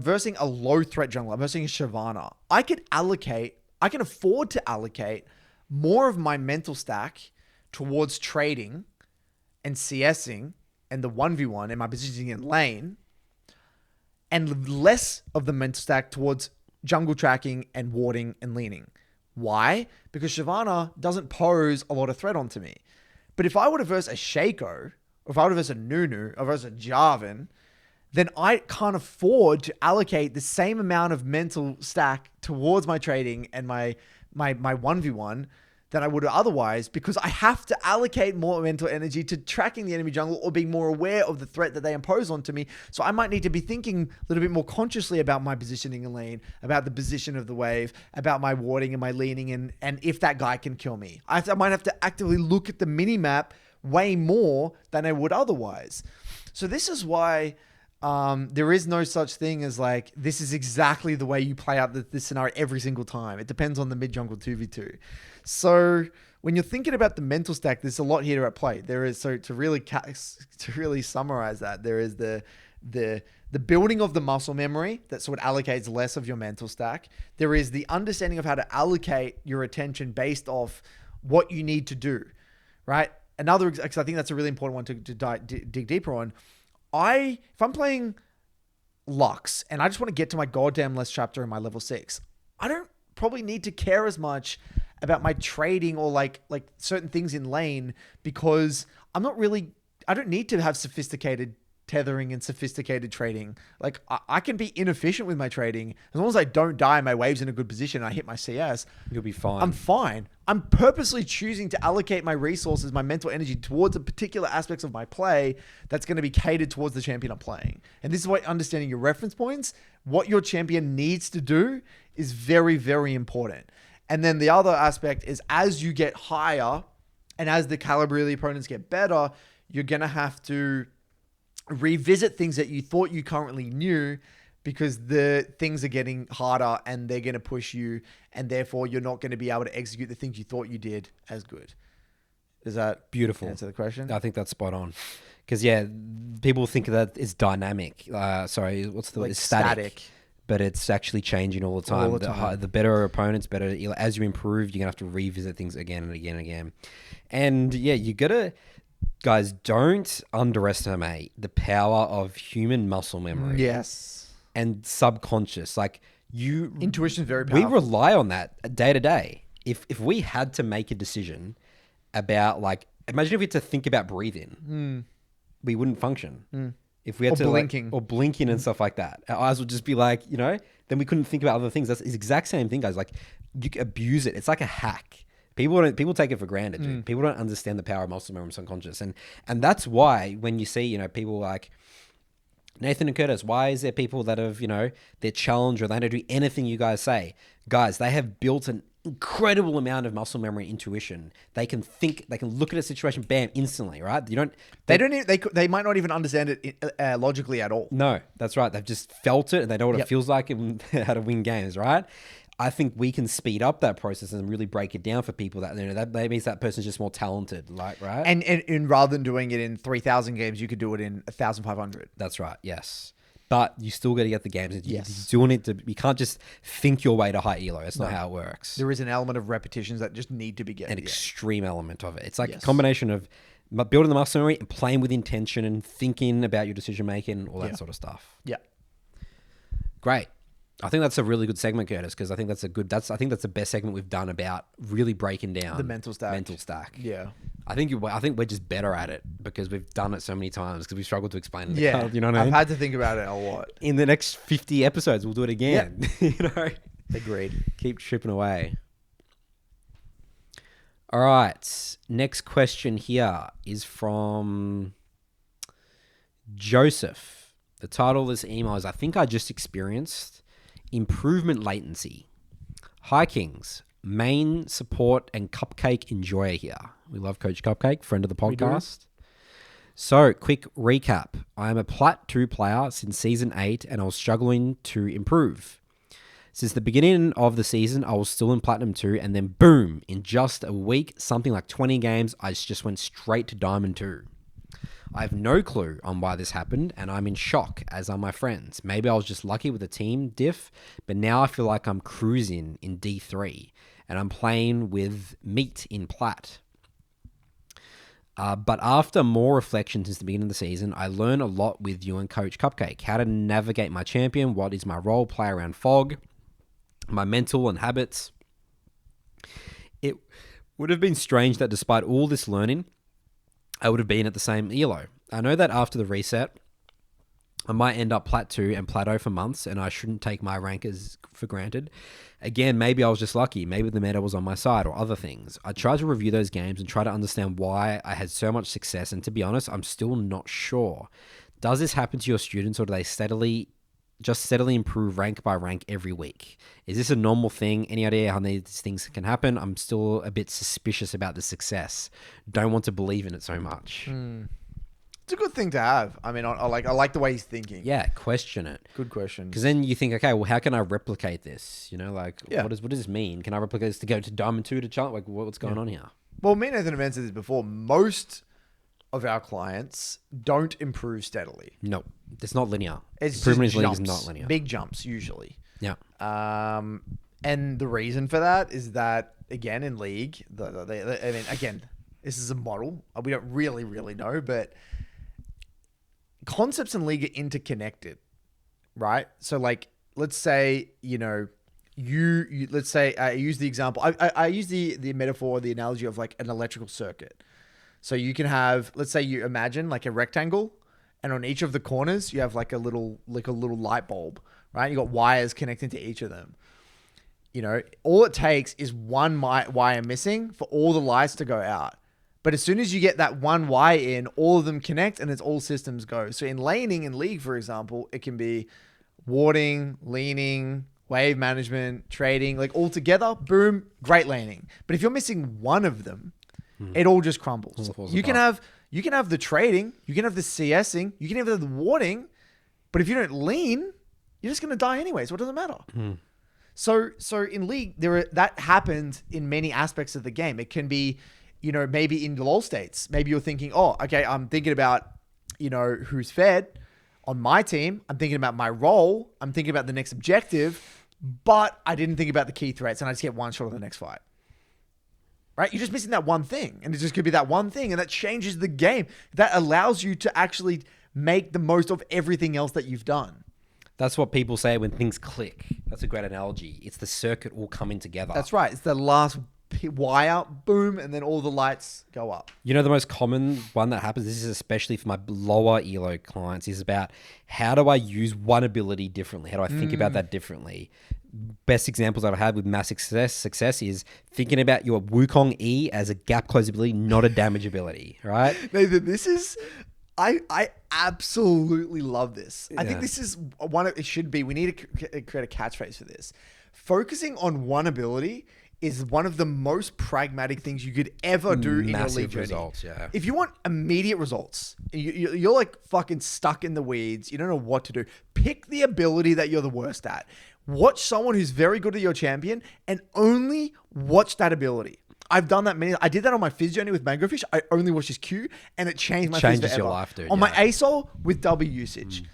versing a low threat jungler. I'm versing a Shyvana. I can afford to allocate more of my mental stack towards trading and CSing and the 1v1 and my positioning in lane, and less of the mental stack towards jungle tracking and warding and leaning. Why? Because Shyvana doesn't pose a lot of threat onto me. But if I were to verse a Shaco, or if I were to verse a Nunu, or verse a Jarvan, then I can't afford to allocate the same amount of mental stack towards my trading and my 1v1 than I would otherwise, because I have to allocate more mental energy to tracking the enemy jungle or being more aware of the threat that they impose onto me. So I might need to be thinking a little bit more consciously about my positioning in lane, about the position of the wave, about my warding and my leaning, and if that guy can kill me. I might have to actively look at the mini-map way more than I would otherwise. So this is why there is no such thing as like, this is exactly the way you play out this scenario every single time. It depends on the mid-jungle 2v2. So when you're thinking about the mental stack, there's a lot here at play. There is, so to really summarize that, there is the building of the muscle memory that sort of allocates less of your mental stack. There is the understanding of how to allocate your attention based off what you need to do, right? Another, because I think that's a really important one to dig deeper on. If I'm playing Lux and I just want to get to my goddamn less chapter in my level 6, I don't probably need to care as much about my trading or like certain things in lane, because I don't need to have sophisticated tethering and sophisticated trading. Like I can be inefficient with my trading as long as I don't die, my wave's in a good position, and I hit my CS. You'll be fine. I'm fine. I'm purposely choosing to allocate my resources, my mental energy towards a particular aspects of my play that's going to be catered towards the champion I'm playing. And this is why understanding your reference points, what your champion needs to do, is very, very important. And then the other aspect is, as you get higher and as the caliber of the opponents get better, you're going to have to revisit things that you thought you currently knew, because the things are getting harder and they're going to push you, and therefore you're not going to be able to execute the things you thought you did as good. Is that beautiful? Answer the question? I think that's spot on. Because people think that it's dynamic. Sorry, what's the word? It's static. But it's actually changing all the time. The better opponents, better, as you improve, you're gonna have to revisit things again and again and again. And you gotta, guys, don't underestimate the power of human muscle memory. Yes. And subconscious. Intuition is very powerful. We rely on that day to day. If we had to make a decision about, imagine if we had to think about breathing, we wouldn't function. If we had blinking. Blinking and stuff like that, our eyes would just be then we couldn't think about other things. That's the exact same thing, guys. You abuse it. It's like a hack. People take it for granted, dude. People don't understand the power of muscle memory and subconscious. And that's why when you see, people like Nathan and Curtis, why is there people that have, they're challenged or they don't do anything you guys say? Guys, they have built an incredible amount of muscle memory and intuition. They can think, they can look at a situation, bam, instantly, right? They might not even understand it logically at all. No, that's right. They've just felt it and they know what it feels like and how to win games, right? I think we can speed up that process and really break it down for people that that means that person's just more talented, right? And rather than doing it in 3,000 games, you could do it in 1,500. That's right. Yes. But you still got to get the games. Yes. You still need to. You can't just think your way to high elo. That's not how it works. There is an element of repetitions that just need to be getting. An extreme element of it. It's like a combination of building the muscle memory and playing with intention and thinking about your decision making, all that sort of stuff. Yeah. Great. I think that's a really good segment, Curtis, because I think that's the best segment we've done about really breaking down the mental stack. Yeah. I think we're just better at it because we've done it so many times, because we've struggled to explain it. Yeah. You know what I mean? I've had to think about it a lot. In the next 50 episodes, we'll do it again. Yeah. Agreed. Keep chipping away. All right. Next question here is from Joseph. The title of this email is, I think I just experienced improvement latency. Hi, Kings. Main support and cupcake enjoyer here. We love Coach Cupcake, friend of the podcast. So, quick recap. I am a Plat 2 player since Season 8 and I was struggling to improve. Since the beginning of the season, I was still in Platinum 2 and then boom, in just a week, something like 20 games, I just went straight to Diamond 2. I have no clue on why this happened and I'm in shock, as are my friends. Maybe I was just lucky with the team diff, but now I feel like I'm cruising in D3 and I'm playing with meat in Plat. But after more reflection since the beginning of the season, I learned a lot with you and Coach Cupcake. How to navigate my champion, what is my role, play around fog, my mental and habits. It would have been strange that despite all this learning, I would have been at the same ELO. I know that after the reset, I might end up Plat 2 and Plateau for months, and I shouldn't take my rankers for granted. Again, maybe I was just lucky. Maybe the meta was on my side or other things. I tried to review those games and try to understand why I had so much success, and to be honest, I'm still not sure. Does this happen to your students, or do they steadily improve rank by rank every week? Is this a normal thing? Any idea how these things can happen? I'm still a bit suspicious about the success. Don't want to believe in it so much. It's a good thing to have. I mean, I like the way he's thinking. Yeah, question it. Good question. Because then you think, okay, well, how can I replicate this? You know, like, Yeah. what does this mean? Can I replicate this to go to Diamond 2 to challenge? Like, what's going on here? Well, me and Nathan have answered this before. Most of our clients don't improve steadily. No, it's not linear. It's Improvement just in league is jumps, not linear. big jumps usually. Yeah. And the reason for that is that, again, in league, I mean, again, this is a model. We don't really know, but concepts in league are interconnected, right? So, like, let's say, you know, let's say I use the example. I use the metaphor, the analogy of like an electrical circuit. So you can have, let's say you imagine like a rectangle, and on each of the corners you have like a little light bulb, right? You got wires connecting to each of them. You know, all it takes is one wire missing for all the lights to go out. But as soon as you get that one wire in, all of them connect and it's all systems go. So in laning in league, for example, it can be warding, leaning, wave management, trading, like all together, boom, great laning. But if you're missing one of them, it all just crumbles. You can have the trading, you can have the CSing, you can have the warding, but if you don't lean, you're just going to die anyway. So it doesn't matter. So in league, that happens in many aspects of the game. It can be, you know, maybe in the LoL states, maybe you're thinking, oh, okay, I'm thinking about, you know, who's fed on my team. I'm thinking about my role. I'm thinking about the next objective, but I didn't think about the key threats and I just get one shot of the next fight. Right? You're just missing that one thing, and it just could be that one thing, and that changes the game. That allows you to actually make the most of everything else that you've done. That's what people say when things click. That's a great analogy. It's the circuit all coming together. That's right. It's the last wire, boom, and then all the lights go up. You know, the most common one that happens, this is especially for my lower ELO clients, is about how do I use one ability differently? How do I think about that differently? Best examples I've had with mass success is thinking about your Wukong E as a gap close ability, not a damage ability, right? Nathan, this is... I absolutely love this. I think this is it should be. We need to create a catchphrase for this. Focusing on one ability is one of the most pragmatic things you could ever do in your league journey. Results, yeah. If you want immediate results, you're like fucking stuck in the weeds. You don't know what to do. Pick the ability that you're the worst at. Watch someone who's very good at your champion and only watch that ability. I've done that I did that on my Fizz journey with Mangofish. I only watched his Q and it changed my Fizz forever. Your life, dude. On my ASOL with W usage.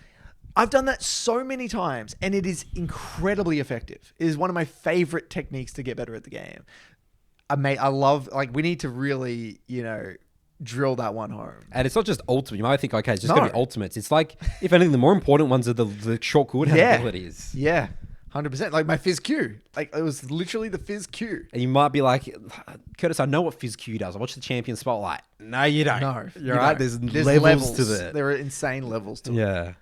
I've done that so many times and it is incredibly effective. It is one of my favorite techniques to get better at the game. I love, like, we need to really, you know, drill that one home. And it's not just ultimate. You might think, okay, it's just going to be ultimates. It's like, if anything, the more important ones are the short cooldown abilities. Yeah. 100%. Like my Fizz Q. Like it was literally the Fizz Q. And you might be like, Curtis, I know what Fizz Q does. I watch the champion spotlight. No, you don't. No. You're right. There's levels to that. There are insane levels to it.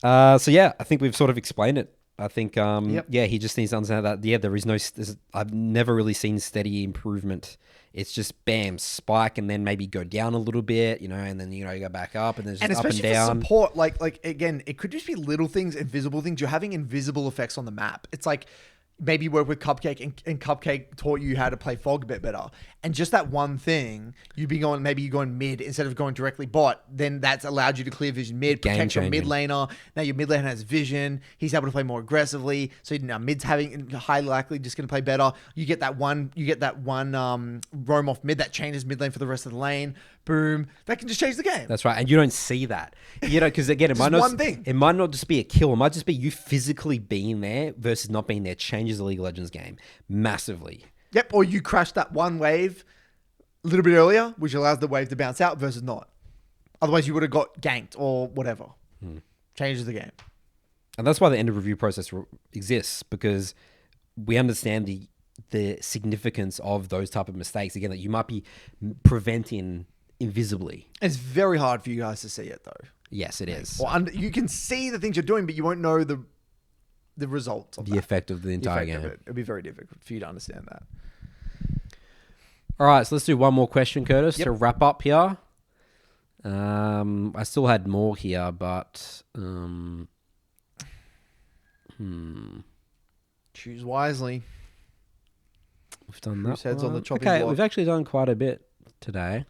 Yeah. So yeah, I think we've sort of explained it. I think, yeah, he just needs to understand that, yeah, there is no, I've never really seen steady improvement. It's just bam, spike, and then maybe go down a little bit, you know, and then, you know, you go back up, and then just up and down. And especially for support, like again, it could just be little things, invisible things. You're having invisible effects on the map. It's like, maybe you work with Cupcake and Cupcake taught you how to play Fog a bit better. And just that one thing, maybe you're going mid instead of going directly bot, then that's allowed you to clear vision mid, protect your mid laner. Now your mid laner has vision. He's able to play more aggressively. So now mid's highly likely just going to play better. You get that one roam off mid that changes mid lane for the rest of the lane. Boom. That can just change the game. That's right. And you don't see that. Because again, it might not just be a kill. It might just be you physically being there versus not being there changes the League of Legends game massively. Yep. Or you crash that one wave a little bit earlier, which allows the wave to bounce out versus not. Otherwise, you would have got ganked or whatever. Changes the game. And that's why the end of review process exists, because we understand the significance of those type of mistakes. Again, that you might be preventing invisibly. It's very hard for you guys to see it, though. Yes, it is. You can see the things you're doing, but you won't know the results of the effect of the entire game. It'll be very difficult for you to understand that. All right, so let's do one more question, Curtis, to wrap up here. I still had more here, but choose wisely. We've done that. Heads on the chopping block. We've actually done quite a bit today.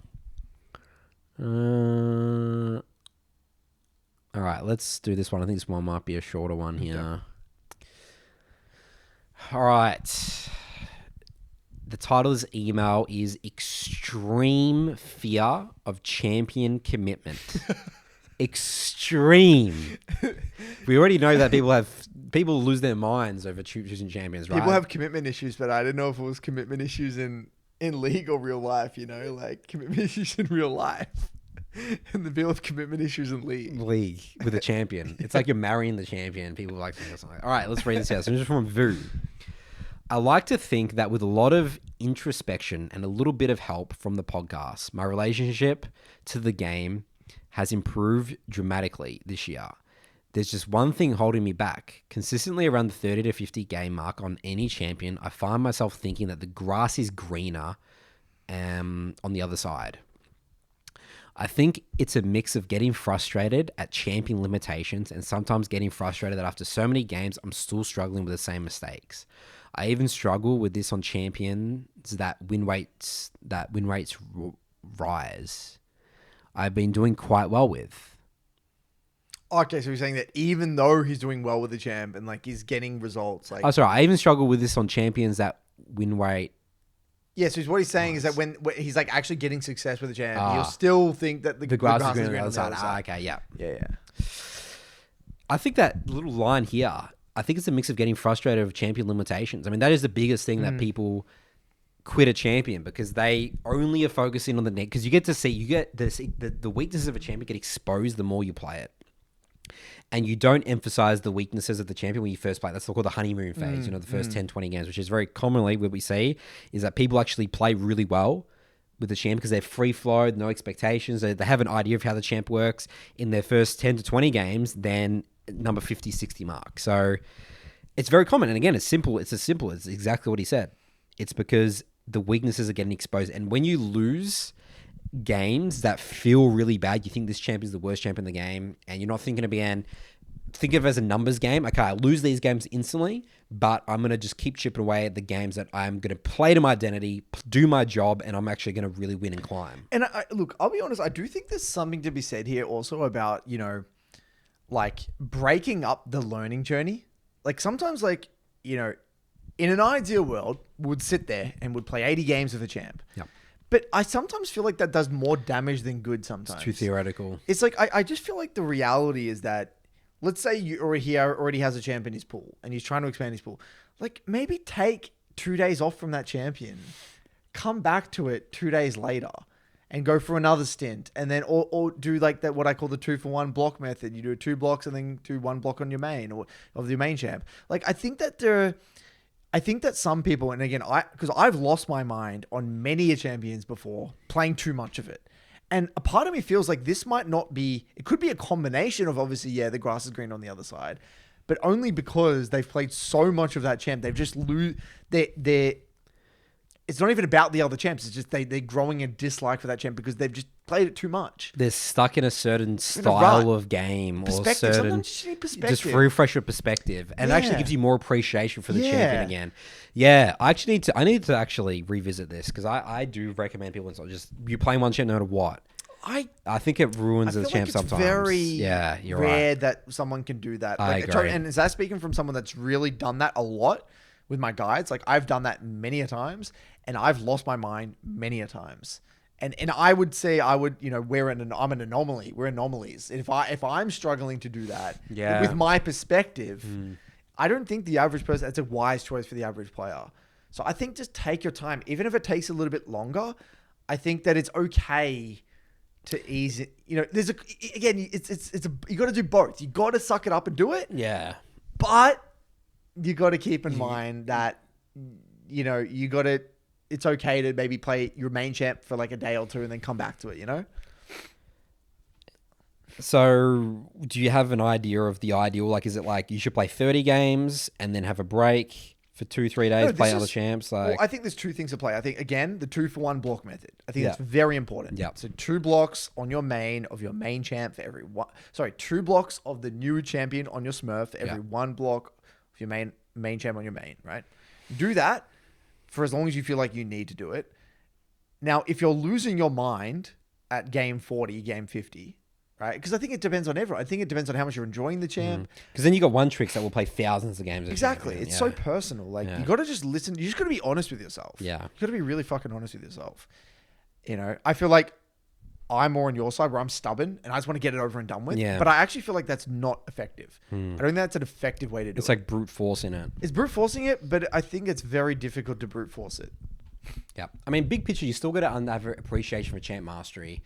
All right, let's do this one. I think this one might be a shorter one here. Okay. All right. The title of this email is Extreme Fear of Champion Commitment. Extreme. We already know that people lose their minds over choosing champions, right? People have commitment issues, but I didn't know if it was commitment issues in league or real life, like commitment issues in real life. And the people with commitment issues in league with a champion. It's like you're marrying the champion. People like something. All right, let's read this out. So this is from Vu. I like to think that with a lot of introspection and a little bit of help from the podcast, my relationship to the game has improved dramatically this year. There's just one thing holding me back. Consistently around the 30 to 50 game mark on any champion, I find myself thinking that the grass is greener on the other side. I think it's a mix of getting frustrated at champion limitations and sometimes getting frustrated that after so many games, I'm still struggling with the same mistakes. I even struggle with this on champions that win rates rise. I've been doing quite well with. Okay, so you're saying that even though he's doing well with the champ and like he's getting results, like sorry, I even struggle with this on champions that win rate. Yeah, so what he's saying is that when he's like actually getting success with the champ, you'll still think that the grass is green on the other side. Okay, yeah. I think that little line here, I think it's a mix of getting frustrated with champion limitations. I mean, that is the biggest thing that people quit a champion because they only are focusing on the net. Because you get the weaknesses of a champion get exposed the more you play it. And you don't emphasize the weaknesses of the champion when you first play. That's called the honeymoon phase, the first 10, 20 games, which is very commonly what we see is that people actually play really well with the champ because they're free flowed, no expectations. They have an idea of how the champ works in their first 10 to 20 games, then number 50, 60 mark. So it's very common. And again, it's simple. It's exactly what he said. It's because the weaknesses are getting exposed. And when you lose games that feel really bad, you think this champ is the worst champ in the game, and you're not thinking think of it as a numbers game. Okay, I lose these games instantly, but I'm going to just keep chipping away at the games that I'm going to play to my identity, do my job, and I'm actually going to really win and climb. And look, I'll be honest, I do think there's something to be said here also about, like breaking up the learning journey. Like sometimes in an ideal world, would sit there and would play 80 games with a champ. Yep. But I sometimes feel like that does more damage than good sometimes. It's too theoretical. It's like, I just feel like the reality is that, let's say he already has a champ in his pool and he's trying to expand his pool. Like maybe take 2 days off from that champion, come back to it 2 days later and go for another stint. And then, or do like that, what I call the 2-for-1 block method. You do 2 blocks and then do 1 block on your main or of your main champ. Like, I think that some people, and again, because I've lost my mind on many champions before playing too much of it. And a part of me feels like this might not be, it could be a combination of obviously, the grass is green on the other side, but only because they've played so much of that champ. They've just it's it's not even about the other champs. It's just they're growing a dislike for that champ because they've just played it too much. They're stuck in a certain style of game or certain. Sometimes you need perspective. Just refresh your perspective, and it actually gives you more appreciation for the champion again. Yeah, I need to actually revisit this because I do recommend people just you playing one champ no matter what. I think it ruins the champ sometimes. You're rare that someone can do that. I agree. And is that speaking from someone that's really done that a lot with my guides? Like I've done that many a times, and I've lost my mind many a times. And I would say I'm an anomaly. We're anomalies. If I'm struggling to do that, with my perspective, I don't think the average person. That's a wise choice for the average player. So I think just take your time, even if it takes a little bit longer. I think that it's okay to ease it. You know, you got to do both. You got to suck it up and do it. Yeah, but you got to keep in mind that it's okay to maybe play your main champ for like a day or two and then come back to it, you know? So do you have an idea of the ideal? Like, is it like you should play 30 games and then have a break for 2-3 days, play other champs? Well, I think there's two things to play. I think, again, the 2-for-1 block method. I think that's very important. Yeah. So 2 blocks on your main of your main champ for every one. Sorry, 2 blocks of the new champion on your Smurf for every 1 block of your main champ on your main, right? Do that for as long as you feel like you need to do it. Now, if you're losing your mind at game 40, game 50, right? Because I think it depends on everyone. I think it depends on how much you're enjoying the champ. Because then you got One Tricks that will play thousands of games. Exactly. It's so personal. Like you got to just listen. You just got to be honest with yourself. Yeah. You got to be really fucking honest with yourself. You know, I feel like I'm more on your side where I'm stubborn and I just want to get it over and done with. Yeah. But I actually feel like that's not effective. I don't think that's an effective way to do it. It's like brute forcing it. It's brute forcing it, but I think it's very difficult to brute force it. Yeah. I mean, big picture, you still got to have appreciation for champ mastery,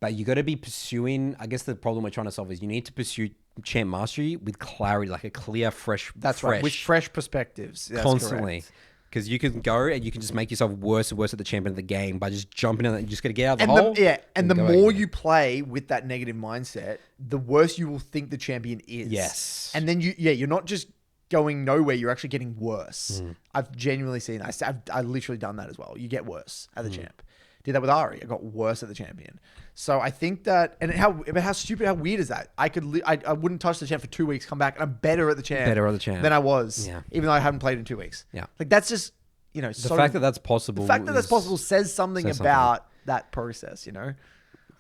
but you got to be pursuing, I guess the problem we're trying to solve is you need to pursue champ mastery with clarity, like a clear, fresh. That's right. With fresh perspectives. That's constantly. Correct. Because you can go and you can just make yourself worse and worse at the champion of the game by just jumping in and you just got to get out of the hole. And the more you play with that negative mindset, the worse you will think the champion is. Yes. And then you're not just going nowhere, you're actually getting worse. I've genuinely seen that. I've literally done that as well. You get worse at the champ. Did that with Ari. I got worse at the champion. So I think that, and how weird is that? I wouldn't touch the champ for 2 weeks, come back, and I'm better at the champ. Than I was, even though I haven't played in 2 weeks. Yeah. Like that's just, the fact that that's possible. The fact that that's possible says something about that process, you know?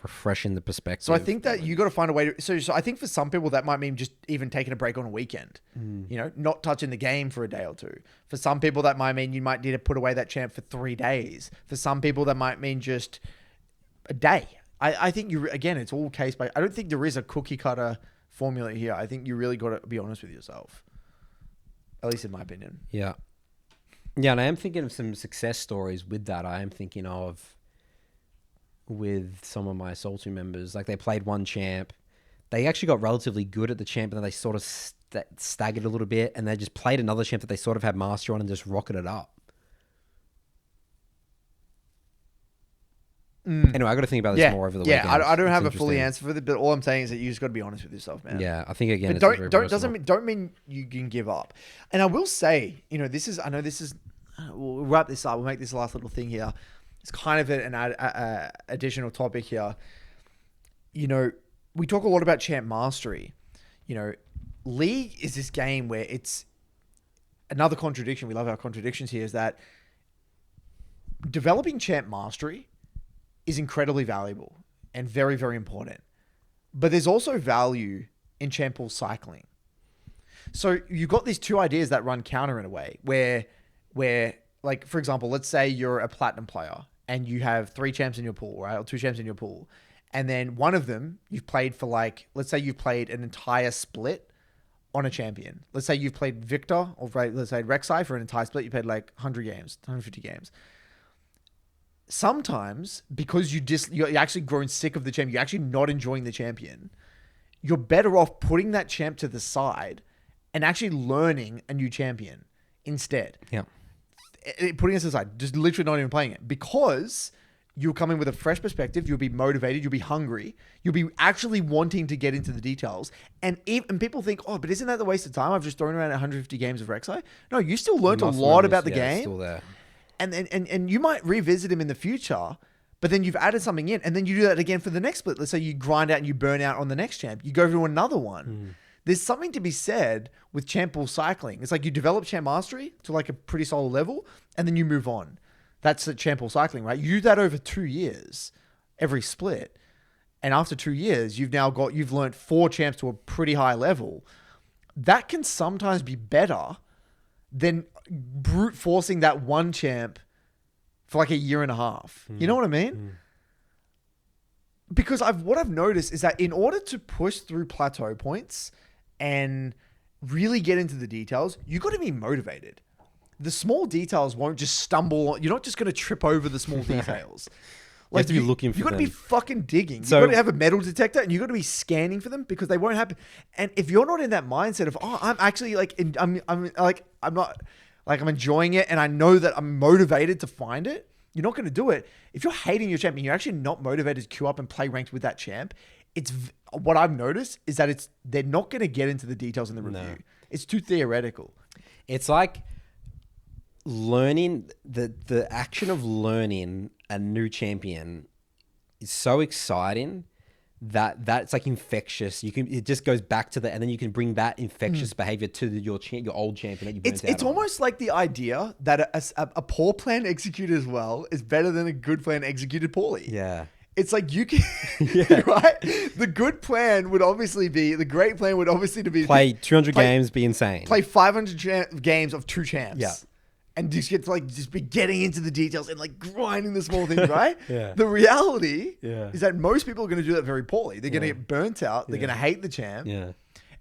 Refreshing the perspective. So I think that you got to find a way to. So I think for some people that might mean just even taking a break on a weekend. You know, not touching the game for a day or two. For some people that might mean you might need to put away that champ for 3 days. For some people that might mean just a day. I think it's all case by. I don't think there is a cookie cutter formula here. I think you really got to be honest with yourself. At least in my opinion. Yeah. Yeah, and I am thinking of some success stories with that. I am thinking of with some of my Soul 2 members. Like they played one champ. They actually got relatively good at the champ, and then they sort of staggered a little bit, and they just played another champ that they sort of had mastery on and just rocketed up. Anyway, I got to think about this more over the weekend. I don't have a fully answer for it, but all I'm saying is that you just got to be honest with yourself, man. Yeah, I think again, don't mean you can give up. And I will say, you know, we'll wrap this up. We'll make this last little thing here. It's kind of an additional topic here. You know, we talk a lot about champ mastery. You know, League is this game where it's another contradiction. We love our contradictions here. Is that developing champ mastery is incredibly valuable and very, very important. But there's also value in champ pool cycling. So you've got these two ideas that run counter in a way where like, for example, let's say you're a platinum player and you have 3 champs in your pool, right? Or 2 champs in your pool. And then one of them you've played for like, let's say you've played an entire split on a champion. Let's say you've played Victor or let's say Rek'Sai for an entire split. You played like 100 games, 150 games. Sometimes because you're actually grown sick of the champion, you're actually not enjoying the champion, you're better off putting that champ to the side and actually learning a new champion instead. Yeah. Putting it aside, just literally not even playing it, because you'll come in with a fresh perspective. You'll be motivated. You'll be hungry. You'll be actually wanting to get into the details. And people think, oh, but isn't that the waste of time? I've just thrown around 150 games of Rek'Sai. No, you still learned a lot about the game. Still there. and you might revisit him in the future, but then you've added something in, and then you do that again for the next split. Let's say you grind out and you burn out on the next champ. You go to another one. There's something to be said with champ pool cycling. It's like you develop champ mastery to like a pretty solid level, and then you move on. That's the champ pool cycling, right? You do that over 2 years, every split. And after 2 years, you've learned 4 champs to a pretty high level. That can sometimes be better than brute forcing that one champ for like a year and a half. You know what I mean? Because what I've noticed is that in order to push through plateau points and really get into the details, you got to be motivated. The small details won't just stumble. You're not just going to trip over the small details. You have to be looking for them. You got to be fucking digging. So, you got to have a metal detector, and you got to be scanning for them because they won't happen. And if you're not in that mindset of, I'm actually like, I'm enjoying it, and I know that I'm motivated to find it, you're not going to do it. If you're hating your champ and you're actually not motivated to queue up and play ranked with that champ, what I've noticed is that they're not going to get into the details in the review. No. It's too theoretical. It's like learning the action of learning a new champion is so exciting that it's like infectious. It just goes back to and then you can bring that infectious behavior to your old champion that you burnt out It's almost like the idea that a poor plan executed as well is better than a good plan executed poorly. Yeah. It's like you can, right? The good plan would obviously be, the great plan would obviously be play 200 games, be insane. Play 500 games of 2 champs. Yeah. And just get to like just be getting into the details and like grinding the small things, right? Yeah. The reality is that most people are going to do that very poorly. They're going to get burnt out. They're going to hate the champ. Yeah.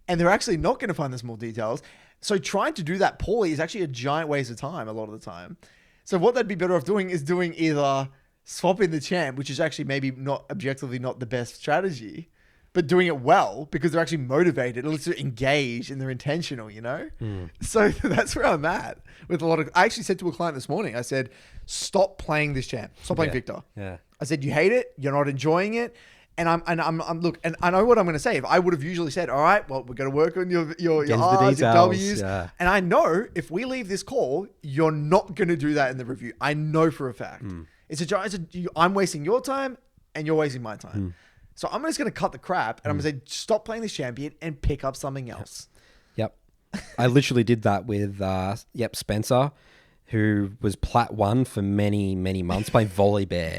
And they're actually not going to find the small details. So trying to do that poorly is actually a giant waste of time a lot of the time. So what they'd be better off doing is doing either swapping the champ, which is actually maybe not objectively not the best strategy, but doing it well because they're actually motivated, at least they're engaged and they're intentional, you know? So that's where I'm at with a lot of, I actually said to a client this morning, I said, stop playing this champ. Stop playing Victor. Yeah. I said, you hate it. You're not enjoying it. And look, and I know what I'm going to say. If I would have usually said, all right, well, we're going to work on your R's, your W's. Yeah. And I know if we leave this call, you're not going to do that in the review. I know for a fact. I'm wasting your time and you're wasting my time. So I'm just going to cut the crap and I'm going to say, stop playing this champion and pick up something else. Yep. I literally did that with, Spencer, who was Plat 1 for many, many months playing Volley Bear.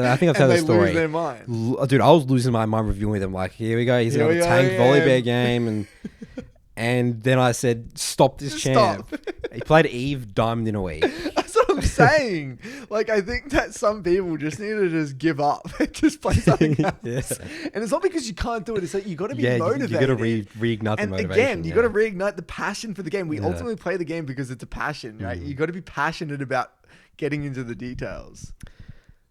I think I've told the story. Lose their mind. Dude, I was losing my mind reviewing them. Like, here we go. He's got a tank Volley Bear game. And then I said, stop this champ. He played Eve Diamond in a week. That's what I'm saying. Like, I think that some people just need to just give up and just play something else. And it's not because you can't do it. It's that you got to be motivated. You got to reignite the motivation. And again, you got to reignite the passion for the game. We ultimately play the game because it's a passion, right? You got to be passionate about getting into the details.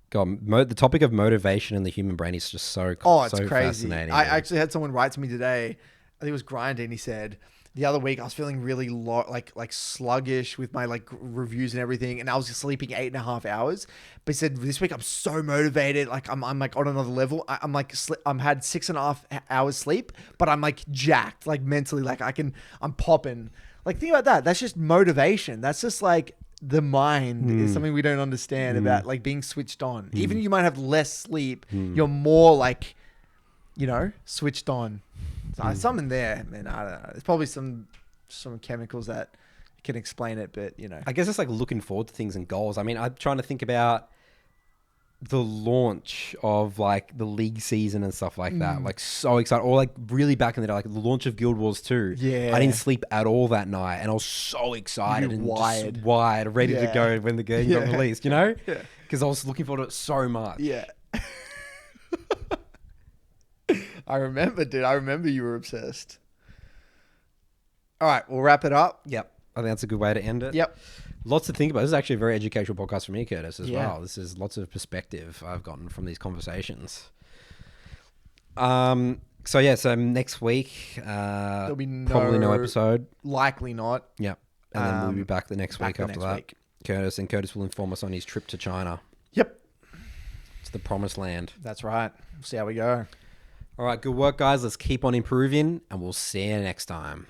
God, the topic of motivation in the human brain is just so it's so crazy. Fascinating. I actually had someone write to me today. I think it was Grinding. He said, the other week I was feeling really like sluggish with my like reviews and everything, and I was sleeping 8.5 hours. But he said this week I'm so motivated, like I'm like on another level. I'm had 6.5 hours sleep, but I'm like jacked, like mentally, like I'm popping. Like think about that. That's just motivation. That's just like the mind is something we don't understand about like being switched on. Even you might have less sleep, you're more like, switched on. Something there, man. I don't know. There's probably some chemicals that can explain it, but I guess it's like looking forward to things and goals. I mean, I'm trying to think about the launch of like the league season and stuff like that. Like so excited. Or like really back in the day, like the launch of Guild Wars 2. Yeah. I didn't sleep at all that night and I was so excited and wired, ready to go when the game got released, Yeah. Because I was looking forward to it so much. Yeah. I remember, dude. I remember you were obsessed. All right, we'll wrap it up. Yep. I think that's a good way to end it. Yep. Lots to think about. This is actually a very educational podcast for me, Curtis, as well. This is lots of perspective I've gotten from these conversations. So next week, there'll be probably no episode. Likely not. Yep. And then we'll be back the next week after that. Curtis will inform us on his trip to China. Yep. It's the promised land. That's right. We'll see how we go. All right, good work, guys. Let's keep on improving, and we'll see you next time.